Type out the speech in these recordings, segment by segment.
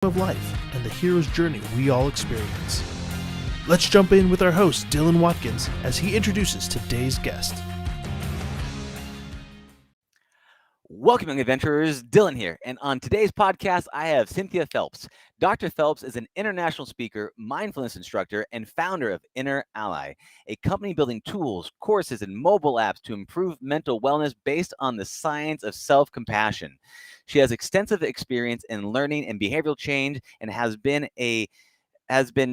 of life and the hero's journey we all experience. Let's jump in with our host, Dylan Watkins, as he introduces today's guest. Welcome, young adventurers. Dylan here, and on today's podcast, I have Cynthia Phelps. Dr. Phelps is an international speaker, mindfulness instructor, and founder of InnerAlly, a company building tools, courses, and mobile apps to improve mental wellness based on the science of self-compassion. She has extensive experience in learning and behavioral change and has been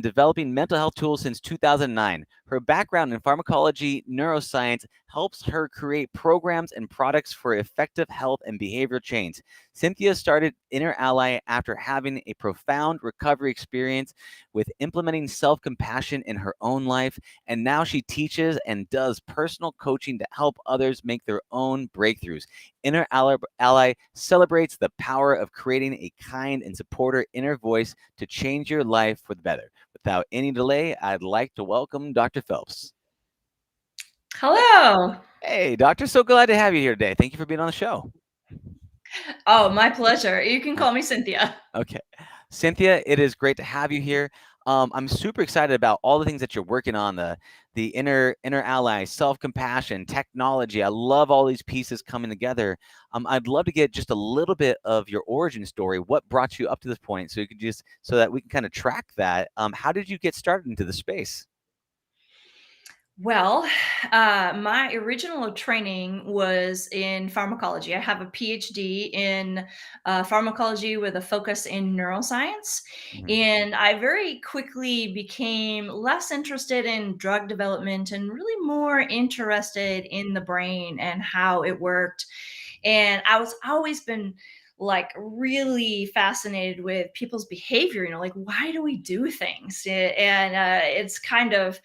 developing mental health tools since 2009. Her background in pharmacology, neuroscience helps her create programs and products for effective health and behavioral change. Cynthia started InnerAlly after having a profound recovery experience with implementing self-compassion in her own life, and now she teaches and does personal coaching to help others make their own breakthroughs. InnerAlly celebrates the power of creating a kind and supportive inner voice to change your life for the better. Without any delay, I'd like to welcome Dr. Phelps. Hello. Hey, doctor, so glad to have you here today. Thank you for being on the show. Oh, my pleasure. You can call me Cynthia. Okay. Cynthia, it is great to have you here. I'm super excited about all the things that you're working on, the InnerAlly, self-compassion, technology. I love all these pieces coming together. I'd love to get just a little bit of your origin story. What brought you up to this point? So you could so that we can kind of track that. How did you get started into the space? Well, my original training was in pharmacology. I have a PhD in pharmacology with a focus in neuroscience. Mhm. And I very quickly became less interested in drug development and really more interested in the brain and how it worked. And I was always been like really fascinated with people's behavior, like why do we do things? And it's kind of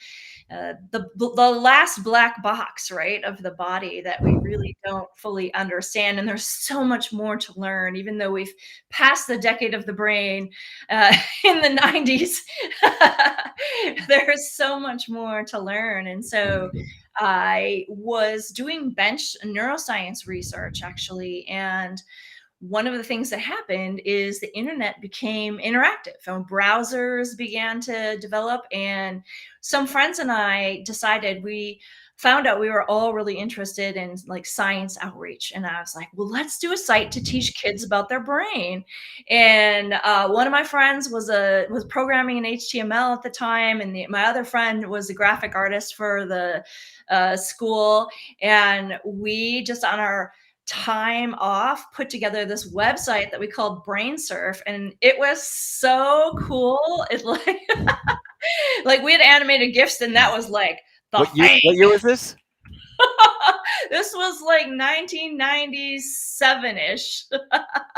the last black box, right, of the body that we really don't fully understand. And there's so much more to learn, even though we've passed the decade of the brain in the 90s. There's so much more to learn. And so I was doing bench neuroscience research, actually. And one of the things that happened is the internet became interactive and browsers began to develop. And some friends and I decided we found out we were all really interested in like science outreach. And I was like, well, let's do a site to teach kids about their brain. And one of my friends was programming in HTML at the time. And my other friend was a graphic artist for the school. And we just on our time off put together this website that we called Brain Surf, and it was so cool. It like we had animated GIFs, and that was like the thing. What year was this? This was like 1997-ish.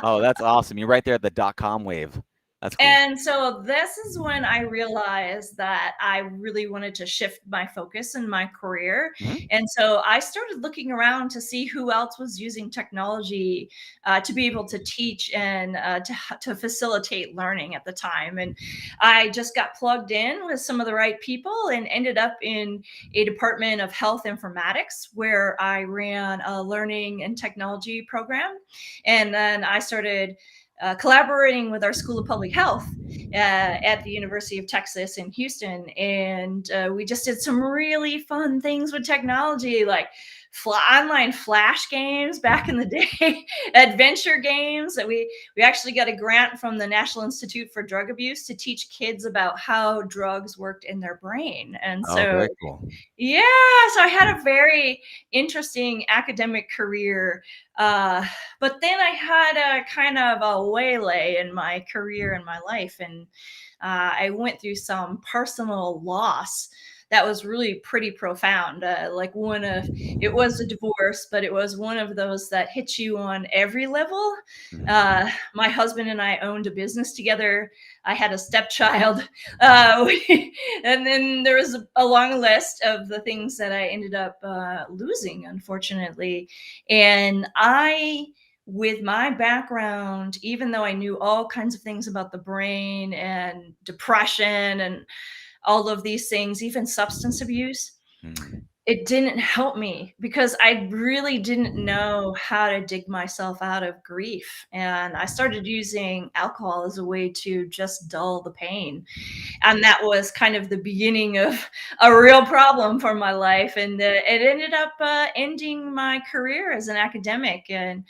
Oh, that's awesome. You're right there at the .com wave. That's cool. And so this is when I realized that I really wanted to shift my focus in my career. Mhm. And so I started looking around to see who else was using technology to be able to teach and to facilitate learning at the time. And I just got plugged in with some of the right people and ended up in a department of health informatics where I ran a learning and technology program. And then I started collaborating with our School of Public Health at the University of Texas in Houston. And we just did some really fun things with technology, like online flash games back in the day, adventure games that we actually got a grant from the National Institute for Drug Abuse to teach kids about how drugs worked in their brain. And so very cool. Yeah, so I had a very interesting academic career, but then I had a kind of a waylay in my career and my life, and I went through some personal loss that was really pretty profound. It was a divorce, but it was one of those that hit you on every level. My husband and I owned a business together. I had a stepchild. And then there was a long list of the things that I ended up losing, unfortunately. And with my background, even though I knew all kinds of things about the brain and depression and all of these things, even substance abuse, it didn't help me because I really didn't know how to dig myself out of grief. And I started using alcohol as a way to just dull the pain. And that was kind of the beginning of a real problem for my life. And it ended up ending my career as an academic. And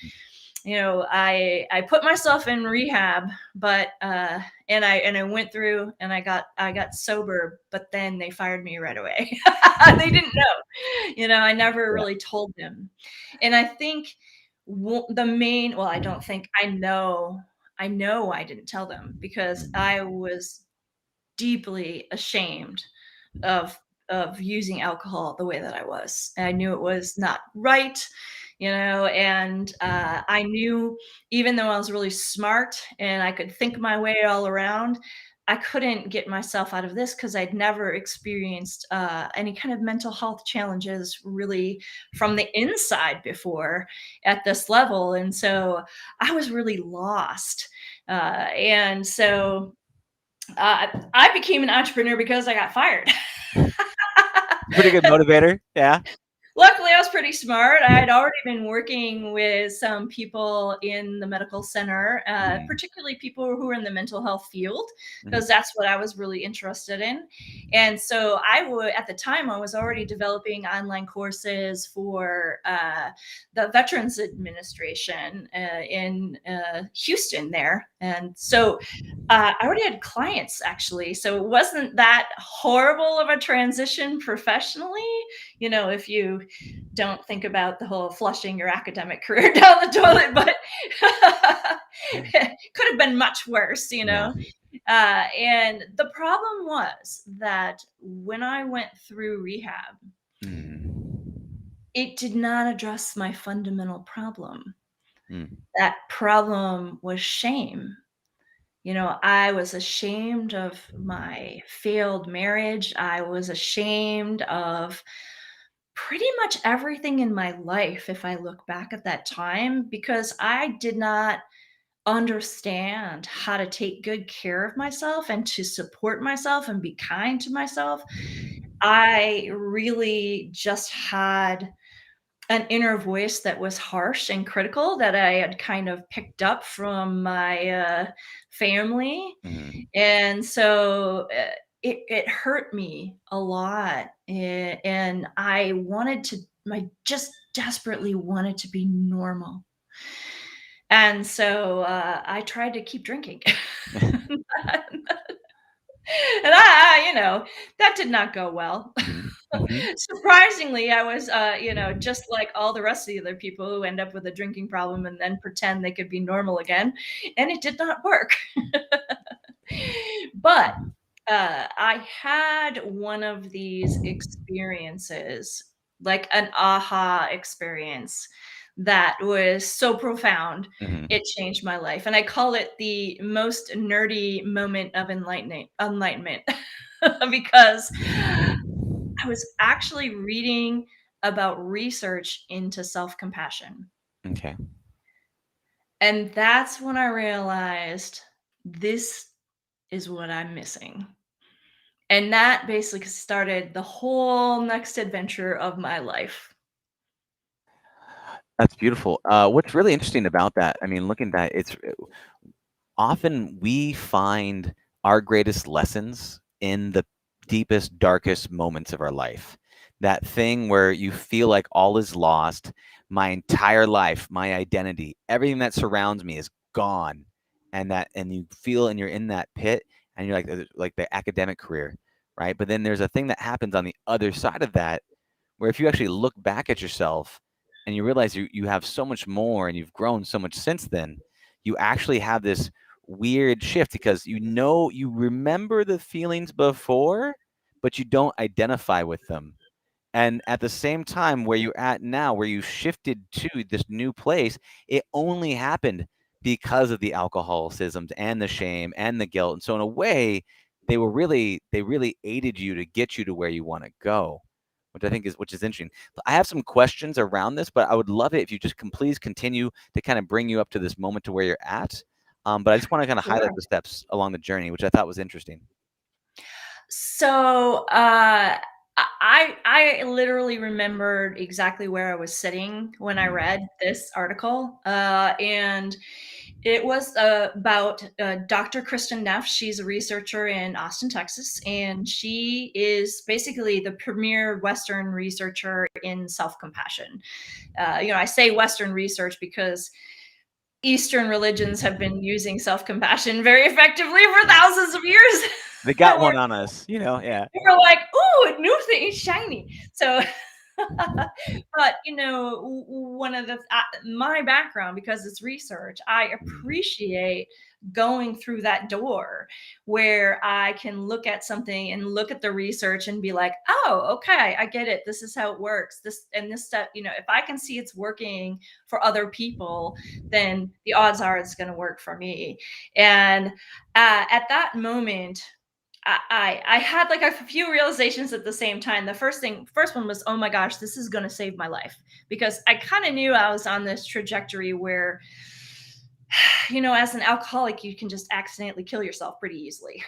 I put myself in rehab, but and I went through and I got sober, but then they fired me right away. They didn't know. I never Yeah. really told them. And I think the main, well, I don't think, I know I didn't tell them because I was deeply ashamed of using alcohol the way that I was. And I knew it was not right, and I knew, even though I was really smart and I could think my way all around, I couldn't get myself out of this because I'd never experienced any kind of mental health challenges really from the inside before at this level. And so I was really lost. And so I became an entrepreneur because I got fired. Pretty good motivator. Yeah. Luckily, I was pretty smart. I had already been working with some people in the medical center, particularly people who were in the mental health field, because that's what I was really interested in. And so at the time, I was already developing online courses for the Veterans Administration in Houston there. And so I already had clients, actually. So it wasn't that horrible of a transition professionally, if you don't think about the whole flushing your academic career down the toilet, but it could have been much worse, Yeah. And the problem was that when I went through rehab, it did not address my fundamental problem. That problem was shame. I was ashamed of my failed marriage. I was ashamed of pretty much everything in my life, if I look back at that time, because I did not understand how to take good care of myself and to support myself and be kind to myself. I really just had an inner voice that was harsh and critical that I had kind of picked up from my family. And so it hurt me a lot. And I just desperately wanted to be normal. And so I tried to keep drinking. And that did not go well. Surprisingly, I was, just like all the rest of the other people who end up with a drinking problem and then pretend they could be normal again. And it did not work. But I had one of these experiences, like an aha experience that was so profound, it changed my life. And I call it the most nerdy moment of enlightenment because I was actually reading about research into self-compassion. Okay. And that's when I realized this is what I'm missing. And that basically started the whole next adventure of my life. That's beautiful. What's really interesting about that, I mean, looking at it's often we find our greatest lessons in the deepest, darkest moments of our life. That thing where you feel like all is lost, my entire life, my identity, everything that surrounds me is gone, and you feel, and you're in that pit, and you're like the academic career, right? But then there's a thing that happens on the other side of that, where if you actually look back at yourself and you realize you have so much more and you've grown so much since then, you actually have this weird shift because you remember the feelings before, but you don't identify with them. And at the same time, where you're at now, where you shifted to this new place, it only happened because of the alcoholicisms and the shame and the guilt. And so in a way, they really aided you to get you to where you want to go, which is interesting. I have some questions around this, but I would love it if you just please continue to kind of bring you up to this moment to where you're at. But I just want to kind of highlight the steps along the journey, which I thought was interesting. So I literally remembered exactly where I was sitting when I read this article, and it was about Dr. Kristen Neff. She's a researcher in Austin, Texas, and she is basically the premier Western researcher in self-compassion. I say Western research because Eastern religions have been using self-compassion very effectively for thousands of years. They got we're, one on us, yeah. we're like, ooh, a new thing, it's shiny. So but one of the my background, because it's research, I appreciate going through that door where I can look at something and look at the research and be like, oh, okay, I get it, this is how it works, this step, if I can see it's working for other people, then the odds are it's going to work for me. And at that moment, I had like a few realizations at the same time. The first one was, oh my gosh, this is going to save my life, because I kind of knew I was on this trajectory where, as an alcoholic, you can just accidentally kill yourself pretty easily.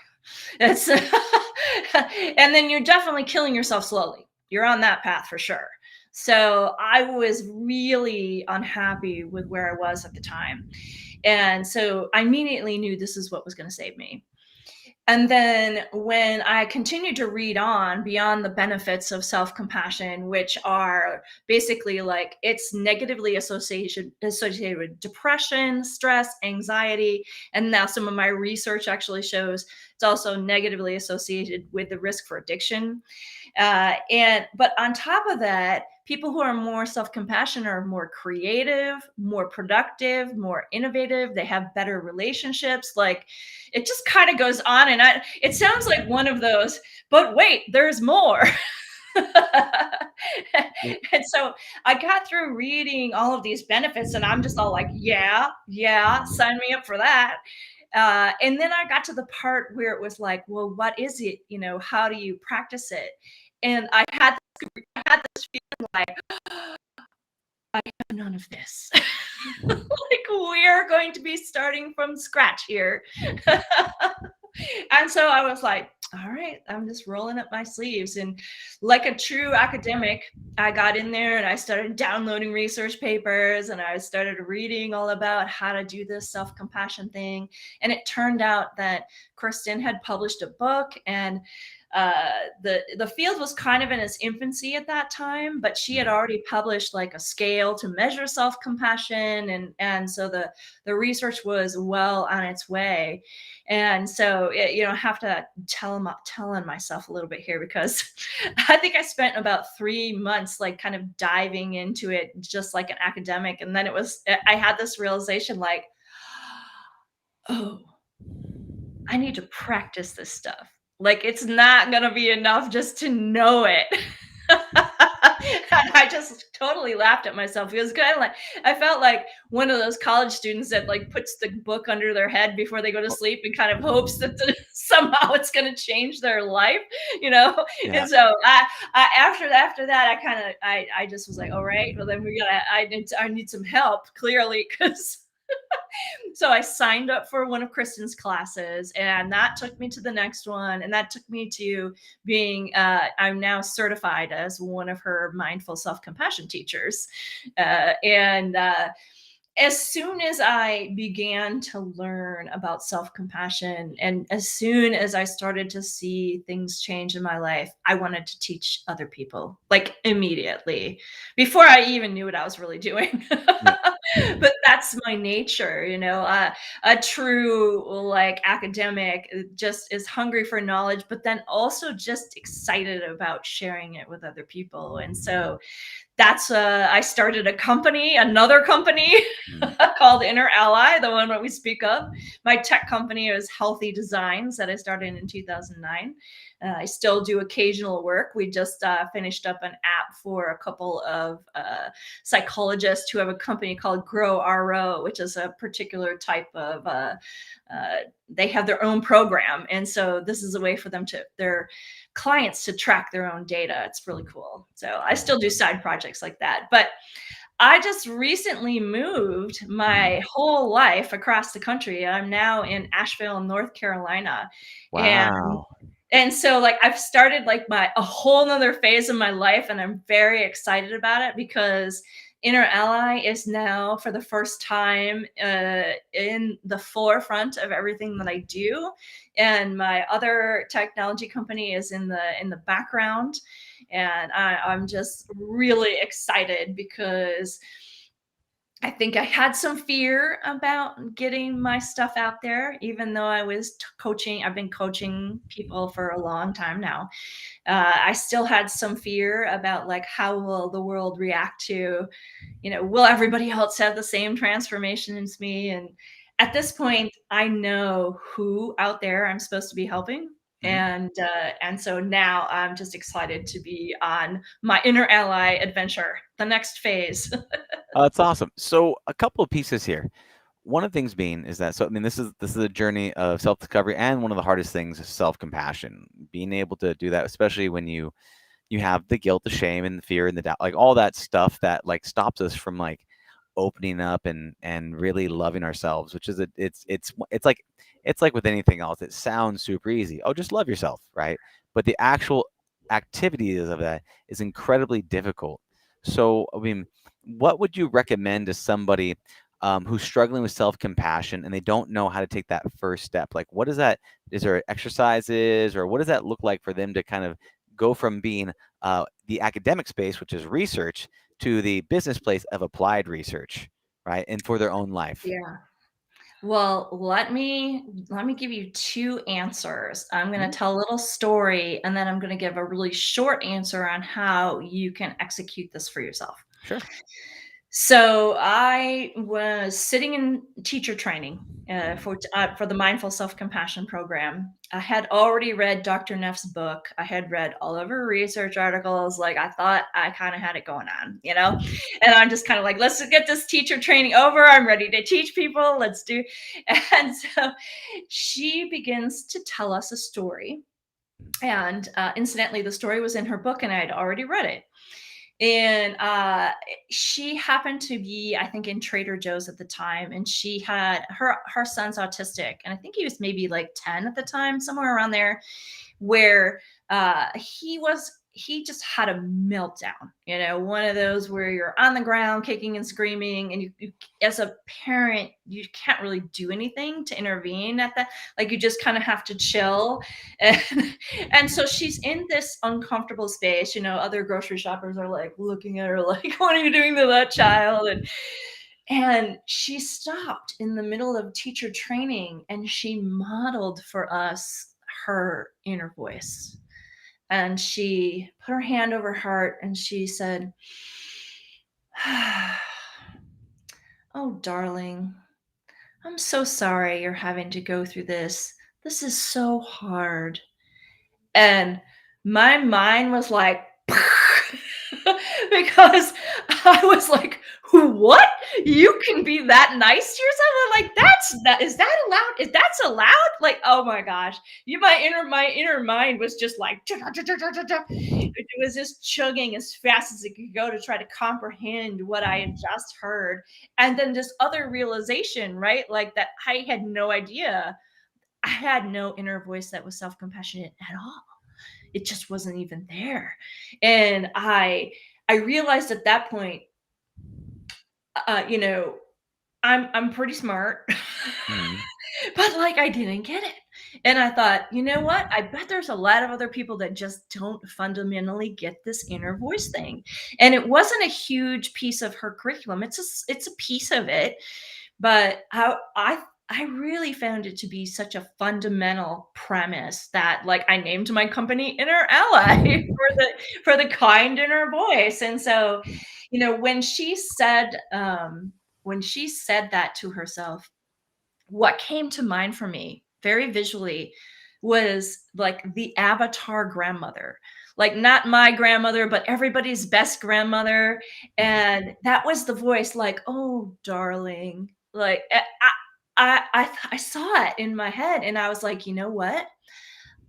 It's and then you're definitely killing yourself slowly. You're on that path for sure. So I was really unhappy with where I was at the time. And so I immediately knew this is what was going to save me. And then when I continued to read on beyond the benefits of self-compassion, which are basically like it's negatively associated with depression, stress, anxiety, and now some of my research actually shows it's also negatively associated with the risk for addiction. But on top of that, people who are more self-compassionate are more creative, more productive, more innovative. They have better relationships. Like it just kind of goes on, and it sounds like one of those. But wait, there's more. And so I got through reading all of these benefits, and I'm just all like, yeah, sign me up for that. And then I got to the part where it was like, well, what is it? How do you practice it? And I had this feeling like, I have none of this. Like we're going to be starting from scratch here. And so I was like, all right, I'm just rolling up my sleeves. And like a true academic, I got in there and I started downloading research papers, and I started reading all about how to do this self-compassion thing. And it turned out that Kristen had published a book, and the field was kind of in its infancy at that time, but she had already published like a scale to measure self-compassion, and so the research was well on its way. And so I have to tell on myself a little bit here, because I think I spent about 3 months like kind of diving into it just like an academic, and then I had this realization like, oh, I need to practice this stuff. Like, it's not gonna be enough just to know it. And I just totally laughed at myself. It was kind of like I felt like one of those college students that like puts the book under their head before they go to sleep and kind of hopes that somehow it's going to change their life, Yeah. And so after that, I just was like, all right, well then I need some help clearly, because so I signed up for one of Kristen's classes, and that took me to the next one. And that took me to being, I'm now certified as one of her mindful self-compassion teachers. And as soon as I began to learn about self-compassion, and as soon as I started to see things change in my life, I wanted to teach other people, like immediately, before I even knew what I was really doing. But that's my nature, a true like academic just is hungry for knowledge, but then also just excited about sharing it with other people. And so that's I started another company called InnerAlly, the one that we speak of. My tech company is Healthy Designs, that I started in 2009. I still do occasional work. We just finished up an app for a couple of psychologists who have a company called Grow RO, which is a particular type of they have their own program, and so this is a way for their clients to track their own data. It's really cool. So I still do side projects like that, but I just recently moved my whole life across the country. I'm now in Asheville, North Carolina. And Wow. And so like I've started like a whole nother phase of my life, and I'm very excited about it because InnerAlly is now for the first time in the forefront of everything that I do. And my other technology company is in the background. And I'm just really excited because I think I had some fear about getting my stuff out there, even though I was coaching. I've been coaching people for a long time now. I still had some fear about like how will the world react to, will everybody else have the same transformation as me? And at this point, I know who out there I'm supposed to be helping. Mhm. And so now I'm just excited to be on my InnerAlly adventure, the next phase. That's awesome. So a couple of pieces here. One of the things being is that, so I mean, this is a journey of self-discovery, and one of the hardest things is self-compassion. Being able to do that, especially when you have the guilt, the shame, and the fear and the doubt, like all that stuff that like stops us from like opening up and really loving ourselves, which is it's like with anything else. It sounds super easy. Oh, just love yourself, right? But the actual activities of that is incredibly difficult. So, I mean, what would you recommend to somebody who's struggling with self-compassion and they don't know how to take that first step? Like, what is that? Is there exercises, or what does that look like for them to kind of go from being the academic space, which is research, to the business place of applied research, right? And for their own life. Yeah. Well, let me give you two answers. I'm going Mhm. to tell a little story, and then I'm going to give a really short answer on how you can execute this for yourself. Sure. So I was sitting in teacher training Mhm. for the Mindful Self Compassion program. I had already read Dr. Neff's book. I had read all of her research articles. Like I thought I kind of had it going on, And I'm just kind of like, let's get this teacher training over. I'm ready to teach people. Let's do. And so she begins to tell us a story. And incidentally, the story was in her book, and I had already read it. And she happened to be, I think, in Trader Joe's at the time, and she had her son's autistic, and I think he was maybe like 10 at the time, somewhere around there, where he just had a meltdown, one of those where you're on the ground kicking and screaming, and you as a parent, you can't really do anything to intervene at that. Like you just kind of have to chill. and, and so she's in this uncomfortable space. Other grocery shoppers are like looking at her like, what are you doing to that child? And she stopped in the middle of teacher training, and she modeled for us her inner voice. And she put her hand over her heart and she said, "Oh, darling, I'm so sorry you're having to go through this. This is so hard." And my mind was like, because I was like, what? You can be that nice to yourself? I'm like, is that allowed? Is that's allowed? Like, oh my gosh. My inner mind was just like it was just chugging as fast as it could go to try to comprehend what I had just heard. And then this other realization, right? Like that I had no idea. I had no inner voice that was self-compassionate at all. It just wasn't even there. And I realized at that point, uh, you know, I'm pretty smart, Mhm. but like I didn't get it. And I thought, you know what? I bet there's a lot of other people that just don't fundamentally get this inner voice thing. And it wasn't a huge piece of her curriculum. It's a piece of it, but I really found it to be such a fundamental premise that like I named my company Inner Ally for the kind inner voice. And so, when she said that to herself, what came to mind for me very visually was like the avatar grandmother, like not my grandmother, but everybody's best grandmother. And that was the voice, like, oh, darling. Like, I saw it in my head, and I was like, you know what?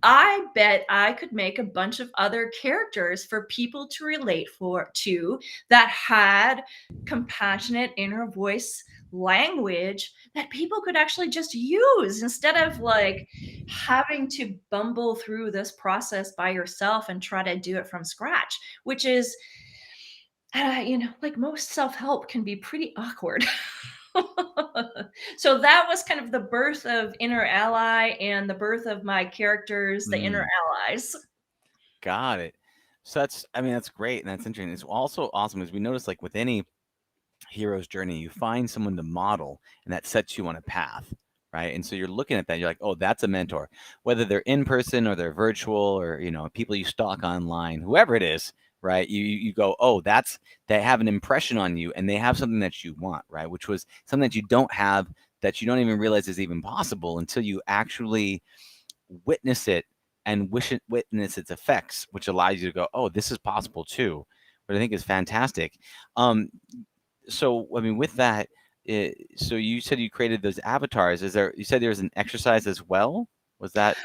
I bet I could make a bunch of other characters for people to relate to that had compassionate inner voice language that people could actually just use instead of like having to bumble through this process by yourself and try to do it from scratch, which is, like most self-help can be pretty awkward. So that was kind of the birth of InnerAlly and the birth of my characters, the Inner Allies. Got it. So that's great. And that's interesting. It's also awesome as we notice, like with any hero's journey, you find someone to model and that sets you on a path, right? And so you're looking at that, you're like, oh, that's a mentor, whether they're in person or they're virtual or, people you stalk online, whoever it is, right? You go, oh, they have an impression on you and they have something that you want, right? Which was something that you don't have, that you don't even realize is even possible until you actually witness it and witness its effects, which allows you to go, oh, this is possible too, what I think is fantastic. So, I mean, with that, so you said you created those avatars. You said there's an exercise as well? Was that?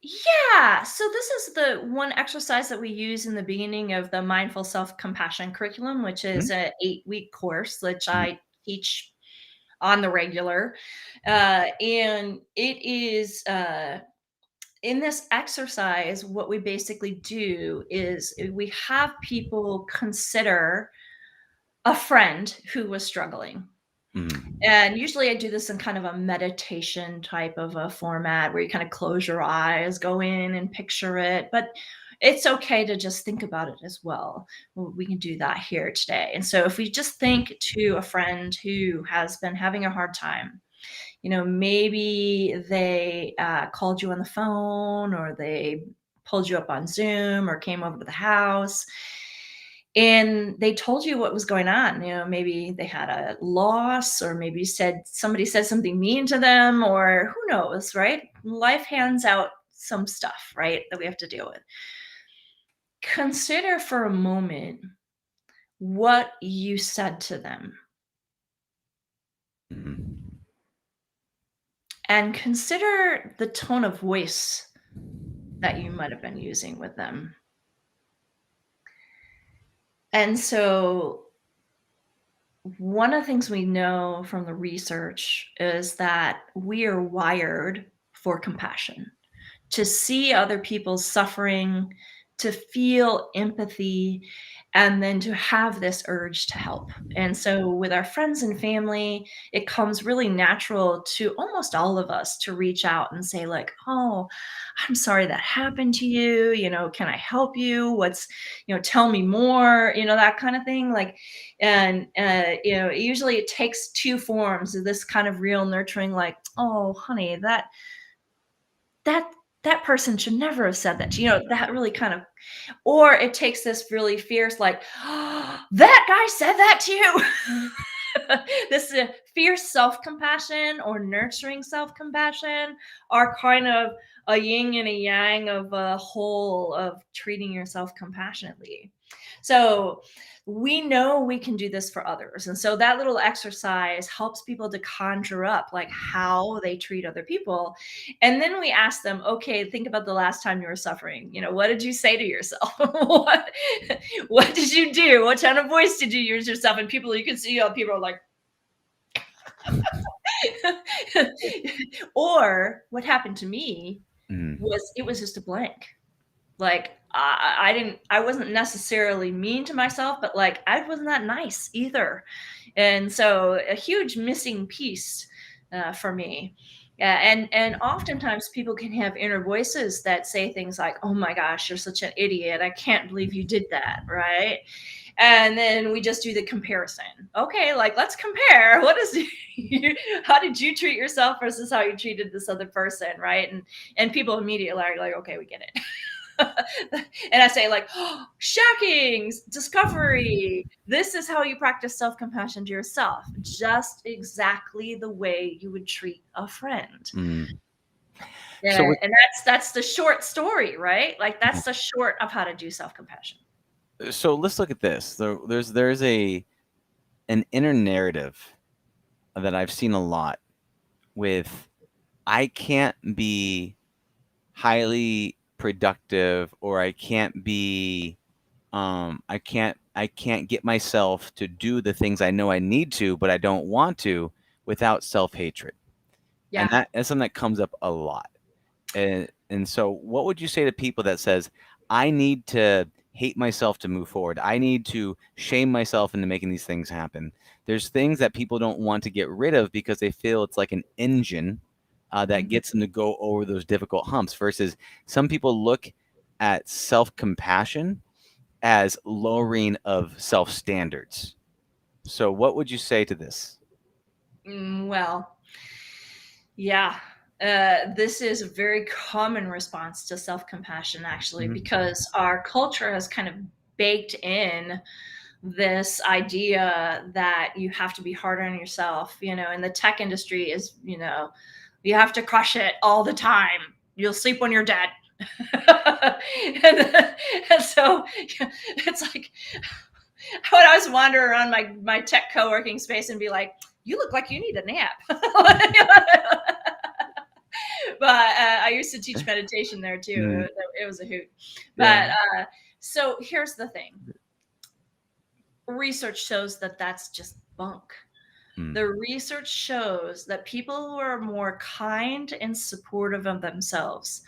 Yeah. So this is the one exercise that we use in the beginning of the mindful self-compassion curriculum, which is an 8-week course, which I teach on the regular. And it is in this exercise, what we basically do is we have people consider a friend who was struggling. And usually I do this in kind of a meditation type of a format where you kind of close your eyes, go in and picture it, but it's okay to just think about it as well. We can do that here today. And so if we just think to a friend who has been having a hard time, maybe they called you on the phone, or they pulled you up on Zoom, or came over to the house and they told you what was going on. Maybe they had a loss, or maybe somebody said something mean to them, or who knows, right? Life hands out some stuff, right, that we have to deal with. Consider for a moment what you said to them. And consider the tone of voice that you might have been using with them. And so one of the things we know from the research is that we are wired for compassion, to see other people's suffering, to feel empathy, and then to have this urge to help. And so with our friends and family, it comes really natural to almost all of us to reach out and say like, oh, I'm sorry that happened to you. Can I help you? Tell me more, that kind of thing. Like, and, usually it takes two forms of this kind of real nurturing, like, oh, honey, that person should never have said that to you. That really kind of, or it takes this really fierce, like, oh, that guy said that to you. This fierce self-compassion or nurturing self-compassion are kind of a yin and a yang of a whole of treating yourself compassionately. So we know we can do this for others. And so that little exercise helps people to conjure up like how they treat other people. And then we ask them, okay, think about the last time you were suffering. What did you say to yourself? what did you do? What tone of voice did you use yourself? And you can see how people are like, or what happened to me was it was just a blank. Like I wasn't necessarily mean to myself, but like I wasn't that nice either. And so a huge missing piece for me. Yeah, and oftentimes people can have inner voices that say things like, oh my gosh, you're such an idiot. I can't believe you did that, right? And then we just do the comparison. Okay, like let's compare. How did you treat yourself versus how you treated this other person, right? And people immediately are like, okay, we get it. And I say like, oh, shocking discovery. This is how you practice self-compassion to yourself, just exactly the way you would treat a friend. Yeah, so and that's the short story, right? Like that's the short of how to do self-compassion. So let's look at this. There's an inner narrative that I've seen a lot with, I can't be highly productive, or I can't be I can't get myself to do the things I know I need to, but I don't want to, without self-hatred. Yeah. And that's something that comes up a lot. And so what would you say to people that says, I need to hate myself to move forward? I need to shame myself into making these things happen. There's things that people don't want to get rid of because they feel it's like an engine that gets them to go over those difficult humps, versus some people look at self-compassion as lowering of self-standards. So what would you say to this? Well, yeah. This is a very common response to self-compassion, actually, because our culture has kind of baked in this idea that you have to be harder on yourself. In the tech industry is, you have to crush it all the time. You'll sleep when you're dead. and so it's like, I would always wander around my tech co-working space and be like, you look like you need a nap. But I used to teach meditation there too. It was a hoot. But so here's the thing. Research shows that that's just bunk. The research shows that people who are more kind and supportive of themselves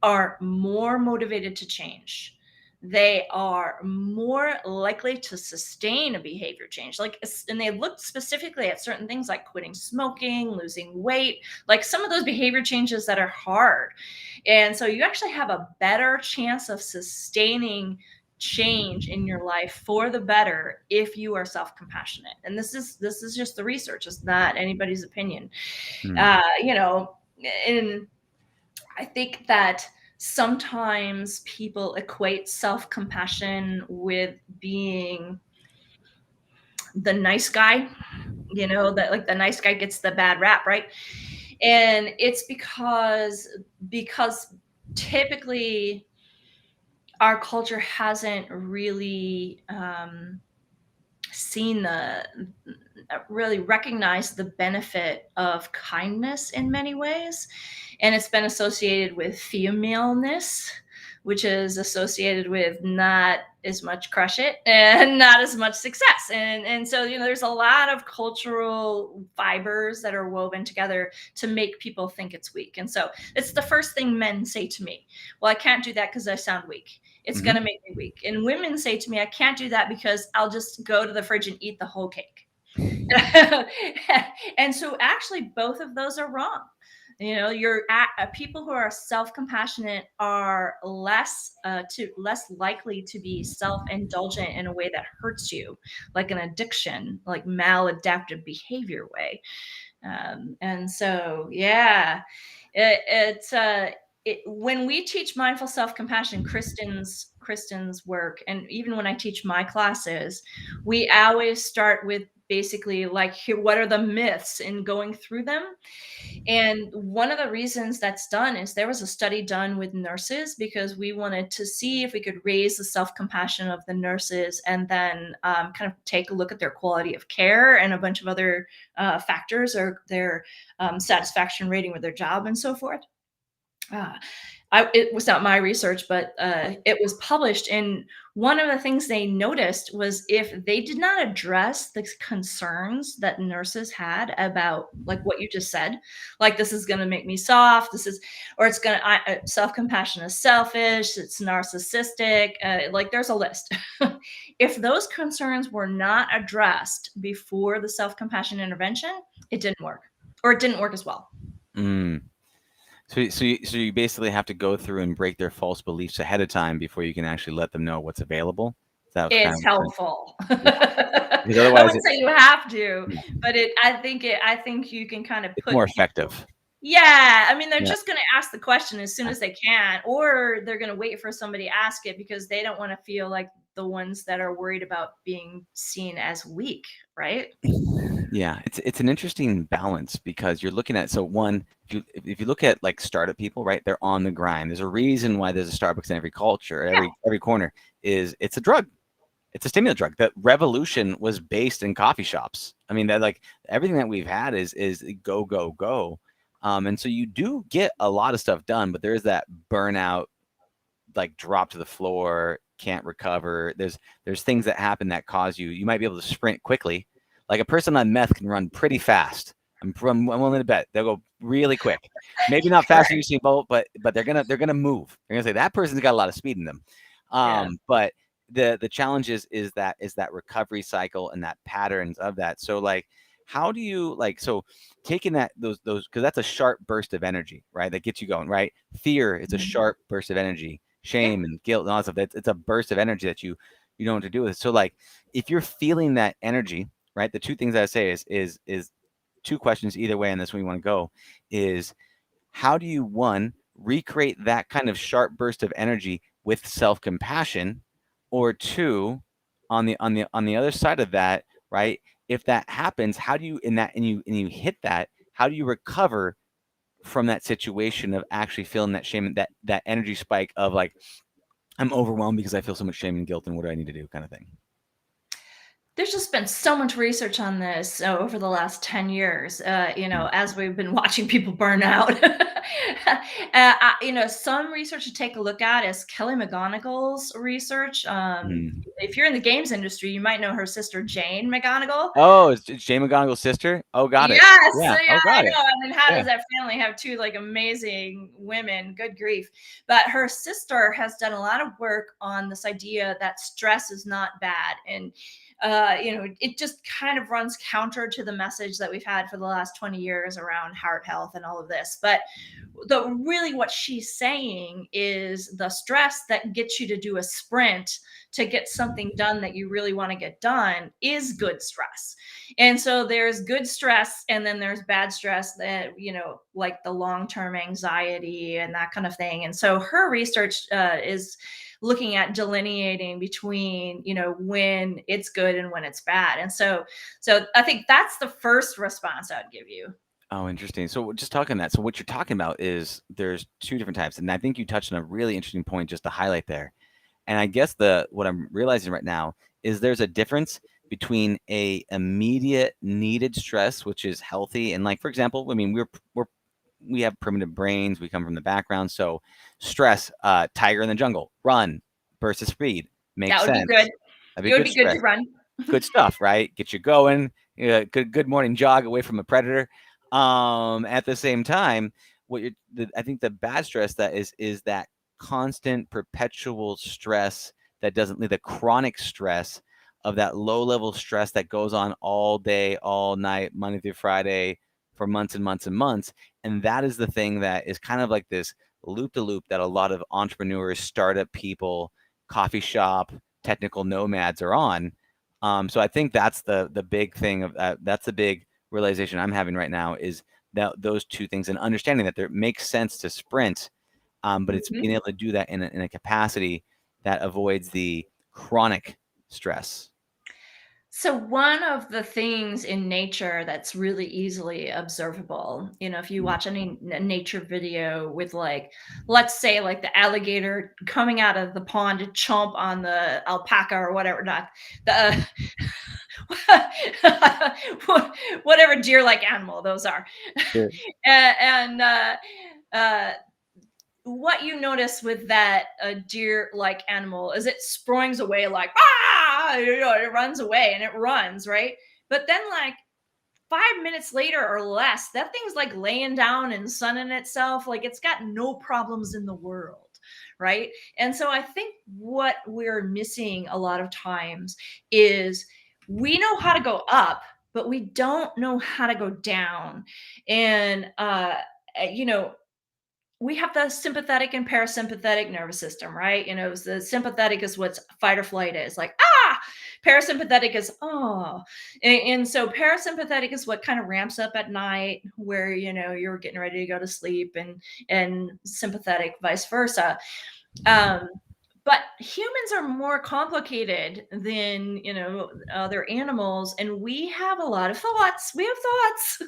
are more motivated to change. They are more likely to sustain a behavior change. And they looked specifically at certain things like quitting smoking, losing weight, like some of those behavior changes that are hard. And so you actually have a better chance of sustaining change in your life for the better if you are self-compassionate. And this is just the research. It's not anybody's opinion. And I think that sometimes people equate self-compassion with being the nice guy, that like the nice guy gets the bad rap, right? And it's because typically our culture hasn't really really recognized the benefit of kindness in many ways. And it's been associated with femaleness, which is associated with not as much crush it and not as much success. And so, there's a lot of cultural fibers that are woven together to make people think it's weak. And so it's the first thing men say to me. Well, I can't do that because I sound weak. It's going to make me weak. And women say to me, I can't do that because I'll just go to the fridge and eat the whole cake. And so actually both of those are wrong. People who are self-compassionate are less likely to be self-indulgent in a way that hurts you, like an addiction, like maladaptive behavior way. And so, yeah, when we teach mindful self-compassion, Kristen's work, and even when I teach my classes, we always start with basically like, what are the myths, and going through them. And one of the reasons that's done is there was a study done with nurses because we wanted to see if we could raise the self-compassion of the nurses and then kind of take a look at their quality of care and a bunch of other factors, or their satisfaction rating with their job and so forth. It was not my research, but it was published. And one of the things they noticed was if they did not address the concerns that nurses had about, like what you just said, like, this is going to make me soft, self-compassion is selfish, it's narcissistic, like there's a list. If those concerns were not addressed before the self-compassion intervention, it didn't work, or it didn't work as well. So you basically have to go through and break their false beliefs ahead of time before you can actually let them know what's available. It's helpful. Yeah. Because I wouldn't say you have to, but I think you can kind of put more effective. Yeah, I mean, they're just going to ask the question as soon as they can, or they're going to wait for somebody to ask it because they don't want to feel like the ones that are worried about being seen as weak, right? Yeah, it's an interesting balance because you're looking at, if you look at like startup people, right? They're on the grind. There's a reason why there's a Starbucks in every culture, every corner. It's a drug. It's a stimulant drug. That revolution was based in coffee shops. I mean, that like everything that we've had is go, go, go. And so you do get a lot of stuff done, but there's that burnout, like drop to the floor, can't recover. There's things that happen that cause you might be able to sprint quickly. Like a person on meth can run pretty fast, I'm willing to bet they'll go really quick. Maybe not faster than Usain Bolt, but they're gonna move. They're gonna say that person's got a lot of speed in them. Yeah. But the challenge is that recovery cycle and that patterns of that. So like, how do you so taking those because that's a sharp burst of energy, right? That gets you going, right? Fear is a sharp burst of energy. Shame and guilt and all that stuff. It's a burst of energy that you don't know what to do with it. So like, if you're feeling that energy, right? The two things I say is two questions either way, and this one you want to go is, how do you, one, recreate that kind of sharp burst of energy with self-compassion, or two, on the other side of that, right? If that happens, how do you and you hit that, how do you recover from that situation of actually feeling that shame, that energy spike of like, I'm overwhelmed because I feel so much shame and guilt, and what do I need to do, kind of thing? There's just been so much research on this over the last 10 years, as we've been watching people burn out. Some research to take a look at is Kelly McGonigal's research. Mm. If you're in the games industry, you might know her sister, Jane McGonigal. Oh, it's Jane McGonigal's sister. Oh, got it. Yes, Yeah. yeah, Oh, I got it. know. I mean, how Yeah. does that family have two like amazing women? Good grief. But her sister has done a lot of work on this idea that stress is not bad. And it just kind of runs counter to the message that we've had for the last 20 years around heart health and all of this. But really what she's saying is the stress that gets you to do a sprint to get something done that you really want to get done is good stress. And so there's good stress, and then there's bad stress that, like the long-term anxiety and that kind of thing. And so her research is looking at delineating between, when it's good and when it's bad. And so I think that's the first response I'd give you. Oh, interesting. So just talking that. So what you're talking about is there's two different types, and I think you touched on a really interesting point just to highlight there. And I guess what I'm realizing right now is there's a difference between a immediate needed stress, which is healthy, and like, for example, I mean, we have primitive brains, we come from the background, so stress, tiger in the jungle, run, burst of speed, makes That would be sense. good. That'd be It would good be good stress. to run. Good stuff, right? Get you going. Good morning jog away from a predator. At the same time, I think the bad stress that is that constant, perpetual stress that doesn't leave, the chronic stress of that low level stress that goes on all day, all night, Monday through Friday for months and months and months. And that is the thing that is kind of like this loop to loop that a lot of entrepreneurs, startup people, coffee shop, technical nomads are on. So I think that's the big thing of that's the big realization I'm having right now, is that those two things, and understanding that there makes sense to sprint, but it's being able to do that in a capacity that avoids the chronic stress. So one of the things in nature that's really easily observable, if you watch any nature video with, like, let's say like the alligator coming out of the pond to chomp on the alpaca or whatever, not the whatever deer-like animal those are. Sure. And what you notice with that deer-like animal is it springs away like, it runs away and it runs, right? But then, like, 5 minutes later or less, that thing's like laying down and sunning itself. Like, it's got no problems in the world, right? And so I think what we're missing a lot of times is we know how to go up, but we don't know how to go down. And, you know, we have the sympathetic and parasympathetic nervous system, right? The sympathetic is what's fight or flight is, like, ah. Parasympathetic is, oh. And so parasympathetic is what kind of ramps up at night, where you're getting ready to go to sleep, and sympathetic vice versa. But humans are more complicated than other animals, and we have a lot of thoughts. We have thoughts.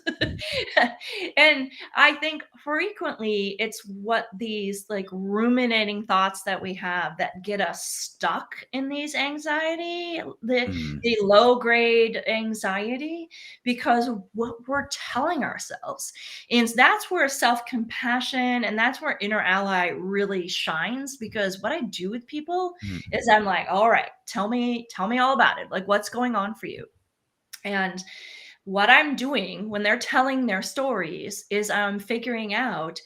And I think frequently it's what these like ruminating thoughts that we have that get us stuck in these anxiety, the low grade anxiety, because of what we're telling ourselves. And that's where self-compassion and that's where InnerAlly really shines, because what I do with people is I'm like, all right, tell me all about it. Like, what's going on for you? And what I'm doing when they're telling their stories is I'm figuring out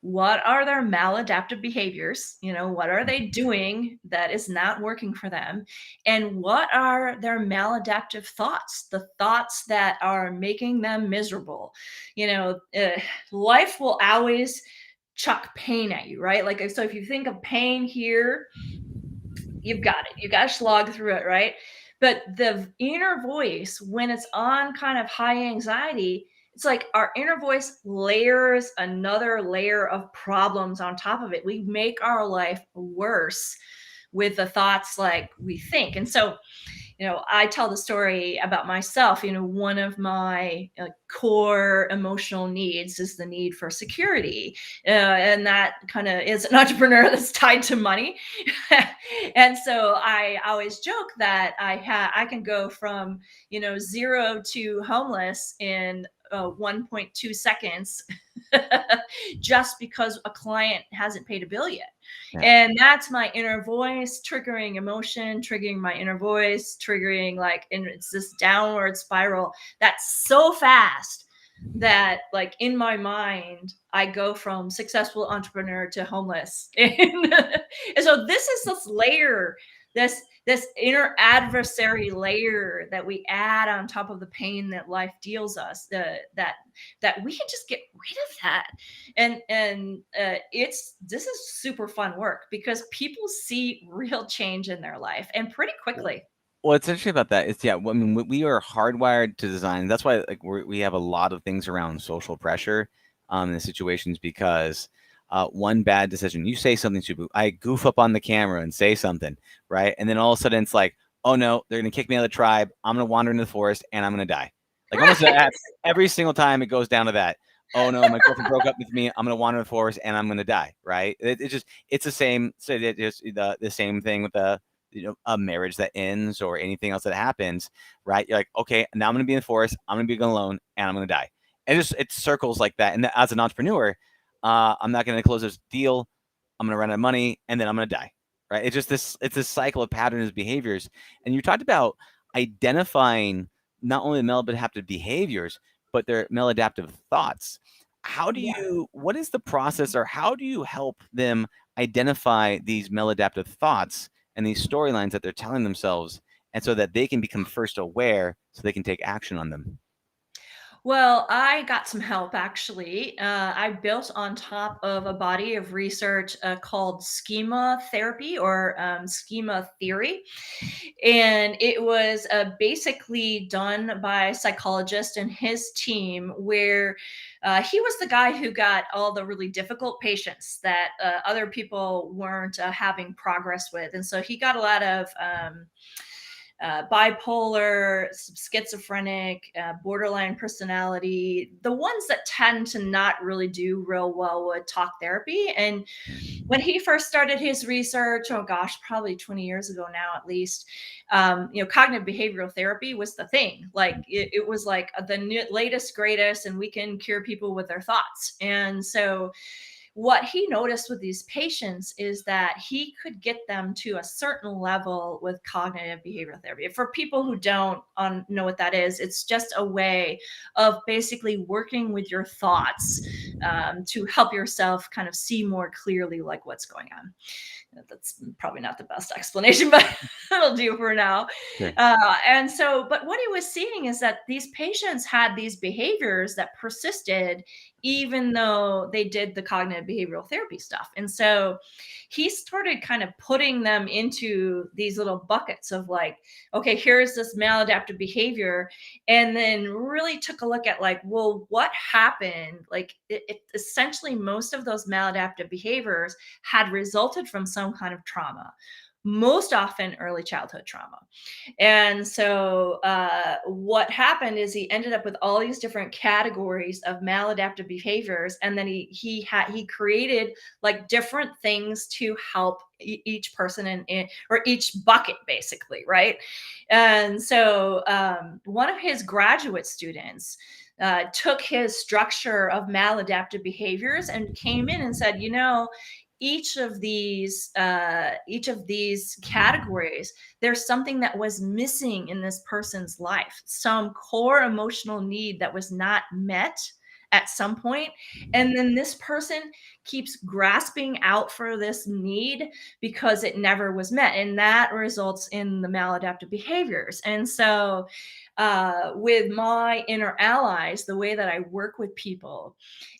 what are their maladaptive behaviors, what are they doing that is not working for them, and what are their maladaptive thoughts, the thoughts that are making them miserable. Life will always chuck pain at you, right? Like, so if you think of pain here, you've got it. You got to slog through it, right? But the inner voice, when it's on kind of high anxiety, it's like our inner voice layers another layer of problems on top of it. We make our life worse with the thoughts like we think. And so, I tell the story about myself. One of my core emotional needs is the need for security. And that kind of is an entrepreneur that's tied to money. And so I always joke that I can go from, 0 to homeless in 1.2 seconds just because a client hasn't paid a bill yet. Yeah. And that's my inner voice triggering emotion, triggering my inner voice, triggering and it's this downward spiral that's so fast that in my mind, I go from successful entrepreneur to homeless. And so this is this layer, this inner adversary layer that we add on top of the pain that life deals us, that we can just get rid of that. And this is super fun work because people see real change in their life and pretty quickly. What's interesting about that is, I mean, we are hardwired to design. That's why we have a lot of things around social pressure in the situations, because one bad decision, you say something stupid, I goof up on the camera and say something, right? And then all of a sudden it's like, oh no, they're going to kick me out of the tribe. I'm going to wander into the forest and I'm going to die. Like almost every single time it goes down to that. Oh no, my girlfriend broke up with me. I'm going to wander in the forest and I'm going to die, right? It's the same. So it's just the same thing with a marriage that ends or anything else that happens, right? You're like, okay, now I'm going to be in the forest. I'm going to be alone and I'm going to die. And it circles like that. And as an entrepreneur, I'm not going to close this deal. I'm going to run out of money and then I'm going to die, right? It's this cycle of patterns, behaviors. And you talked about identifying not only the maladaptive behaviors, but their maladaptive thoughts. What is the process, or how do you help them identify these maladaptive thoughts and these storylines that they're telling themselves, and so that they can become first aware so they can take action on them? Well, I got some help actually. I built on top of a body of research called schema therapy or schema theory. And it was basically done by a psychologist and his team, where he was the guy who got all the really difficult patients that other people weren't having progress with. And so he got a lot of bipolar, schizophrenic, borderline personality, the ones that tend to not really do real well with talk therapy. And when he first started his research, oh gosh, probably 20 years ago now at least, cognitive behavioral therapy was the thing. Like it was like the latest, greatest, and we can cure people with their thoughts. And so what he noticed with these patients is that he could get them to a certain level with cognitive behavioral therapy. For people who don't know what that is, it's just a way of basically working with your thoughts to help yourself kind of see more clearly like what's going on. That's probably not the best explanation, but it'll do for now. Sure. But what he was seeing is that these patients had these behaviors that persisted even though they did the cognitive behavioral therapy stuff. And so he started kind of putting them into these little buckets of like, okay, here's this maladaptive behavior. And then really took a look at like, well, what happened? Like it essentially most of those maladaptive behaviors had resulted from some kind of trauma, most often early childhood trauma. And so what happened is he ended up with all these different categories of maladaptive behaviors, and then he created like different things to help each person or each bucket basically, right? And so one of his graduate students took his structure of maladaptive behaviors and came in and said, each of these categories, there's something that was missing in this person's life, some core emotional need that was not met at some point. And then this person keeps grasping out for this need because it never was met. And that results in the maladaptive behaviors. And so, with my inner allies, the way that I work with people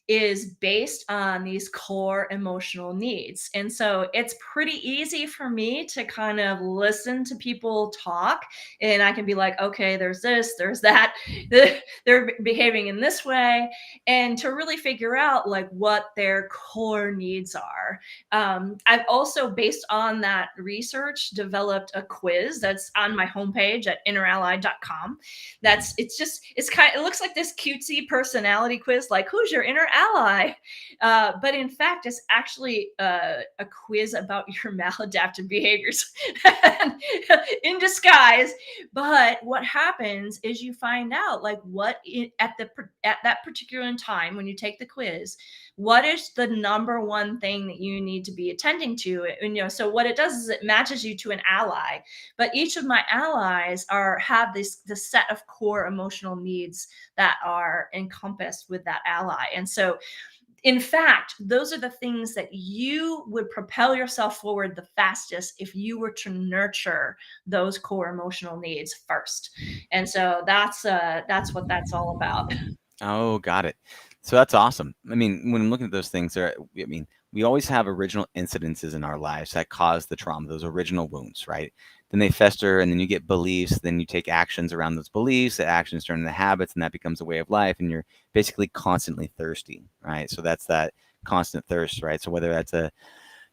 is based on these core emotional needs. And so it's pretty easy for me to kind of listen to people talk, and I can be like, okay, there's this, there's that, they're behaving in this way, and to really figure out like what their core needs are. I've also, based on that research, developed a quiz that's on my homepage at InnerAlly.com. It looks like this cutesy personality quiz, like who's your inner ally? But in fact, it's actually a quiz about your maladaptive behaviors in disguise. But what happens is you find out like at that particular time when you take the quiz, what is the number one thing that you need to be attending to? And so what it does is it matches you to an ally. But each of my allies have this set of core emotional needs that are encompassed with that ally. And so, in fact, those are the things that you would propel yourself forward the fastest if you were to nurture those core emotional needs first. And so that's what that's all about. Oh, got it. So that's awesome. I mean, when I'm looking at those things, we always have original incidences in our lives that cause the trauma, those original wounds, right? Then they fester, and then you get beliefs. Then you take actions around those beliefs. The actions turn into habits, and that becomes a way of life. And you're basically constantly thirsty, right? So that's that constant thirst, right? So whether that's a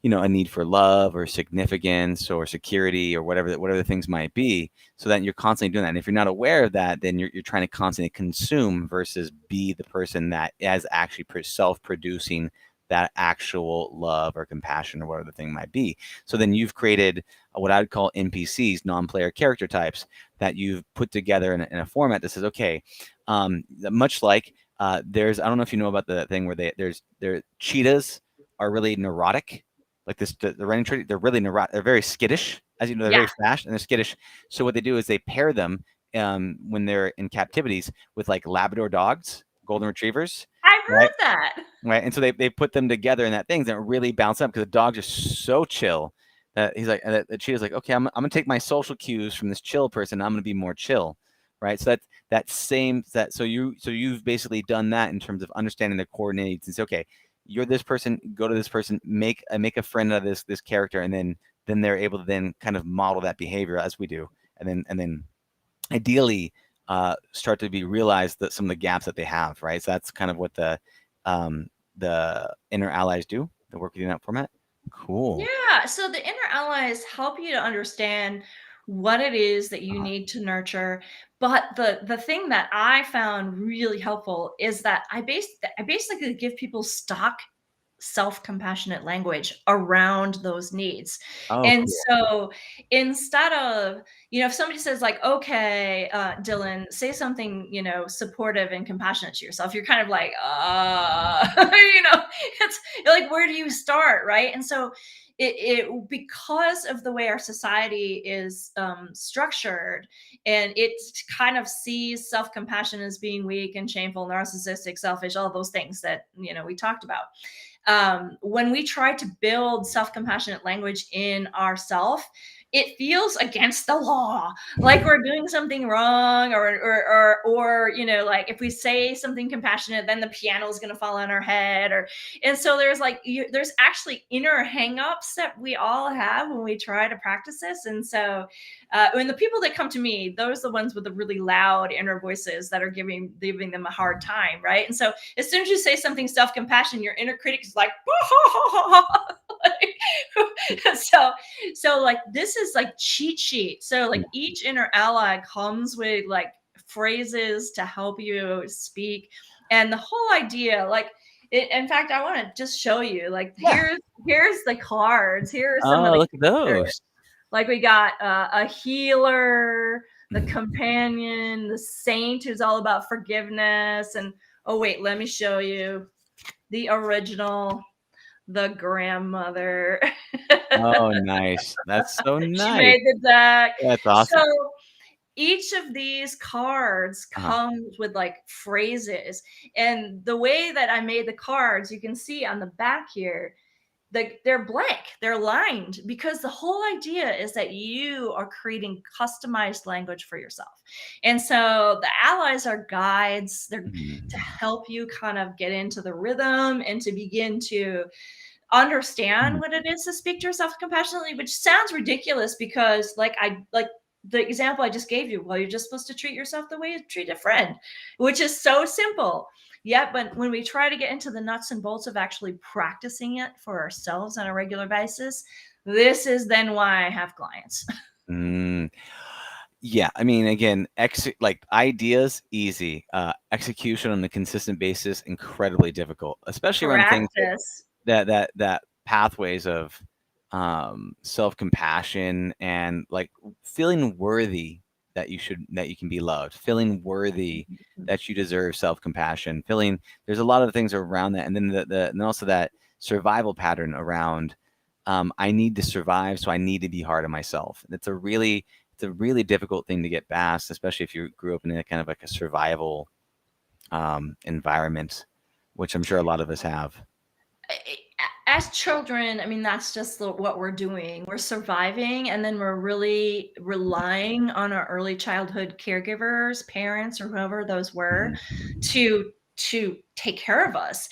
need for love or significance or security or whatever the things might be, so that you're constantly doing that. And if you're not aware of that, then you're trying to constantly consume versus be the person that is actually self-producing that actual love or compassion or whatever the thing might be. So then you've created what I would call NPCs, non-player character types, that you've put together in a format that says, okay, much like there's, I don't know if you know about the thing where their cheetahs are really neurotic. Like the running tree, they're really neurotic. They're very skittish, as you know. They're very fast and they're skittish. So what they do is they pair them when they're in captivities with like Labrador dogs, golden retrievers. I've heard Right? that. Right, and so they put them together in that thing that really bounce up because the dogs are so chill that he's like, the cheetah's like, okay, I'm gonna take my social cues from this chill person. I'm gonna be more chill, right? So so you've basically done that in terms of understanding the core needs and say, okay, you're this person, go to this person, make a friend out of this character, and then they're able to then kind of model that behavior as we do, and then ideally start to be realized that some of the gaps that they have, right? So that's kind of what the inner allies do, the work with you in that format. Cool. Yeah. So the inner allies help you to understand what it is that you need to nurture. But the thing that I found really helpful is that I basically give people stock self-compassionate language around those needs. Oh, And cool. so instead of, if somebody says like, okay, Dylan, say something, supportive and compassionate to yourself, you're kind of like, it's like, where do you start? Right. And so it because of the way our society is structured, and it kind of sees self-compassion as being weak and shameful, narcissistic, selfish, all those things that we talked about. When we try to build self-compassionate language in ourself, it feels against the law, like we're doing something wrong, or like if we say something compassionate, then the piano is going to fall on our head, and so there's actually inner hangups that we all have when we try to practice this. And so when the people that come to me, those are the ones with the really loud inner voices that are giving them a hard time, right? And so as soon as you say something self-compassion, your inner critic is like, so like this is like cheat sheet. So like each inner ally comes with like phrases to help you speak, and the whole idea, like in fact, I want to just show you, like, here's the cards. Here are some of the Look at those. Like we got a healer, the companion, the saint who's all about forgiveness, and oh wait, let me show you the original. the grandmother. Oh, nice. That's so She nice. made the deck. That's awesome. So each of these cards Uh-huh. comes with like phrases. And the way that I made the cards, you can see on the back here, they're blank, they're lined, because the whole idea is that you are creating customized language for yourself. And so the allies are guides. They're to Mhm. help you kind of get into the rhythm and to begin to understand Mhm. what it is to speak to yourself compassionately, which sounds ridiculous because like the example I just gave you, well, you're just supposed to treat yourself the way you treat a friend, which is so simple. Yeah, but when we try to get into the nuts and bolts of actually practicing it for ourselves on a regular basis, this is then why I have clients. Mm. Yeah, I mean, again, like ideas easy, execution on a consistent basis incredibly difficult, especially around things Practice. that pathways of self-compassion and like feeling worthy that you can be loved, feeling worthy that you deserve self-compassion, feeling there's a lot of things around that, and then and also that survival pattern around I need to survive, so I need to be hard on myself. It's a really difficult thing to get past, especially if you grew up in a kind of like a survival environment, which I'm sure a lot of us have. As children, I mean, that's just what we're doing. We're surviving, and then we're really relying on our early childhood caregivers, parents, or whoever those were, Mhm. to take care of us.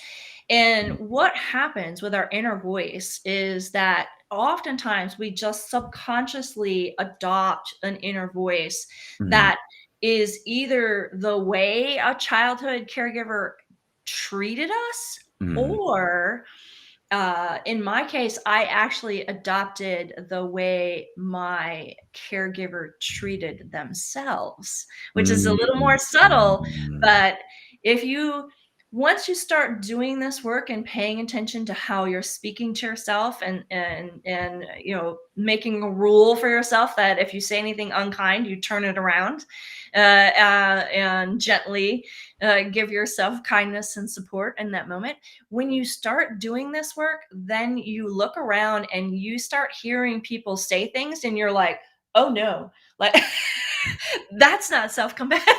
And what happens with our inner voice is that oftentimes we just subconsciously adopt an inner voice Mhm. that is either the way a childhood caregiver treated us, Mhm. or in my case, I actually adopted the way my caregiver treated themselves, which is a little more subtle. Mm. But if you, once you start doing this work and paying attention to how you're speaking to yourself, and making a rule for yourself that if you say anything unkind, you turn it around, and gently give yourself kindness and support in that moment. When you start doing this work, then you look around and you start hearing people say things, and you're like, oh no, like that's not self-compassion.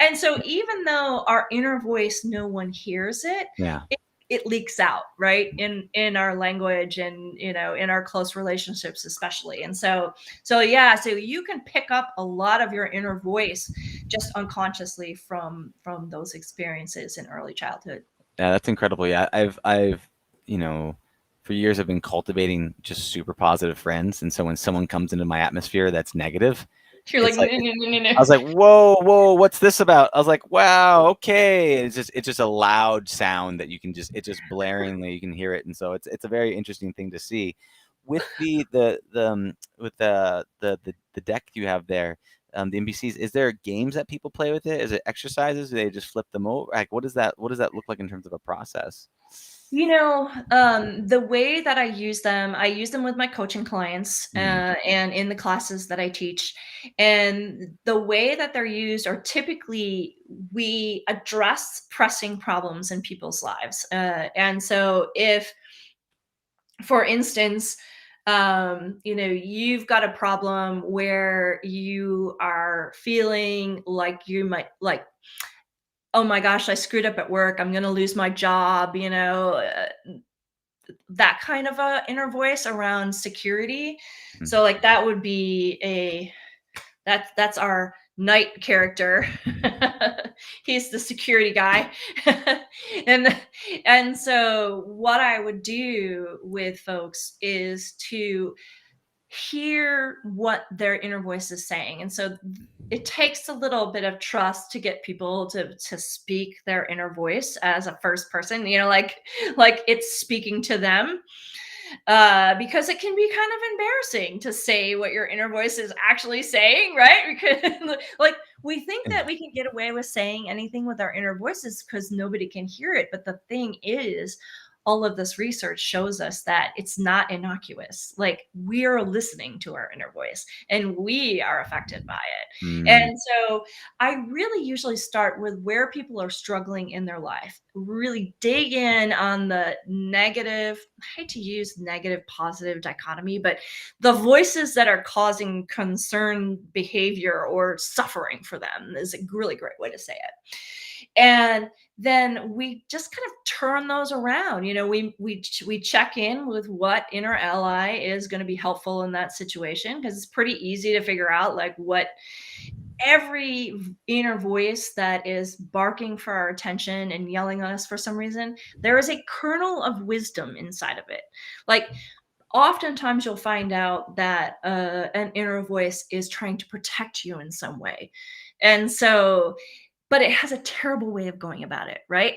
And so even though our inner voice, no one hears it, Yeah. it leaks out, right, in our language, and in our close relationships especially. And so yeah, so you can pick up a lot of your inner voice just unconsciously from those experiences in early childhood. Yeah, that's incredible. Yeah, you know, for years I've been cultivating just super positive friends, and so when someone comes into my atmosphere that's negative, You're like, it's like no, no, no, no, I was like, "Whoa, whoa, what's this about?" I was like, "Wow, okay." It's just a loud sound that you can just it's just blaringly you can hear it, and so it's a very interesting thing to see. With with the deck you have there, the NPCs, is there games that people play with it? Is it exercises? Do they just flip them over? Like, what does that look like in terms of a process? The way that I use them with my coaching clients, Mhm. and in the classes that I teach. And the way that they're used are typically, we address pressing problems in people's lives. And so if, for instance, you've got a problem where you are feeling like you might, like, oh my gosh, I screwed up at work, I'm going to lose my job, that kind of a inner voice around security. Mhm. So like that would be that's our knight character. He's the security guy. and and so what I would do with folks is to hear what their inner voice is saying. And so it takes a little bit of trust to get people to speak their inner voice as a first person, like it's speaking to them, because it can be kind of embarrassing to say what your inner voice is actually saying, right? Because like we think that we can get away with saying anything with our inner voices because nobody can hear it. But the thing is, all of this research shows us that it's not innocuous. Like, we're listening to our inner voice and we are affected by it. And so I really usually start with where people are struggling in their life, really dig in on the negative. I hate to use negative positive dichotomy, but the voices that are causing concern behavior or suffering for them is a really great way to say it. And then we just kind of turn those around. We check in with what InnerAlly is going to be helpful in that situation, because it's pretty easy to figure out like what every inner voice that is barking for our attention and yelling on us for some reason, there is a kernel of wisdom inside of it. Like, oftentimes you'll find out that an inner voice is trying to protect you in some way. And so, but it has a terrible way of going about it, right?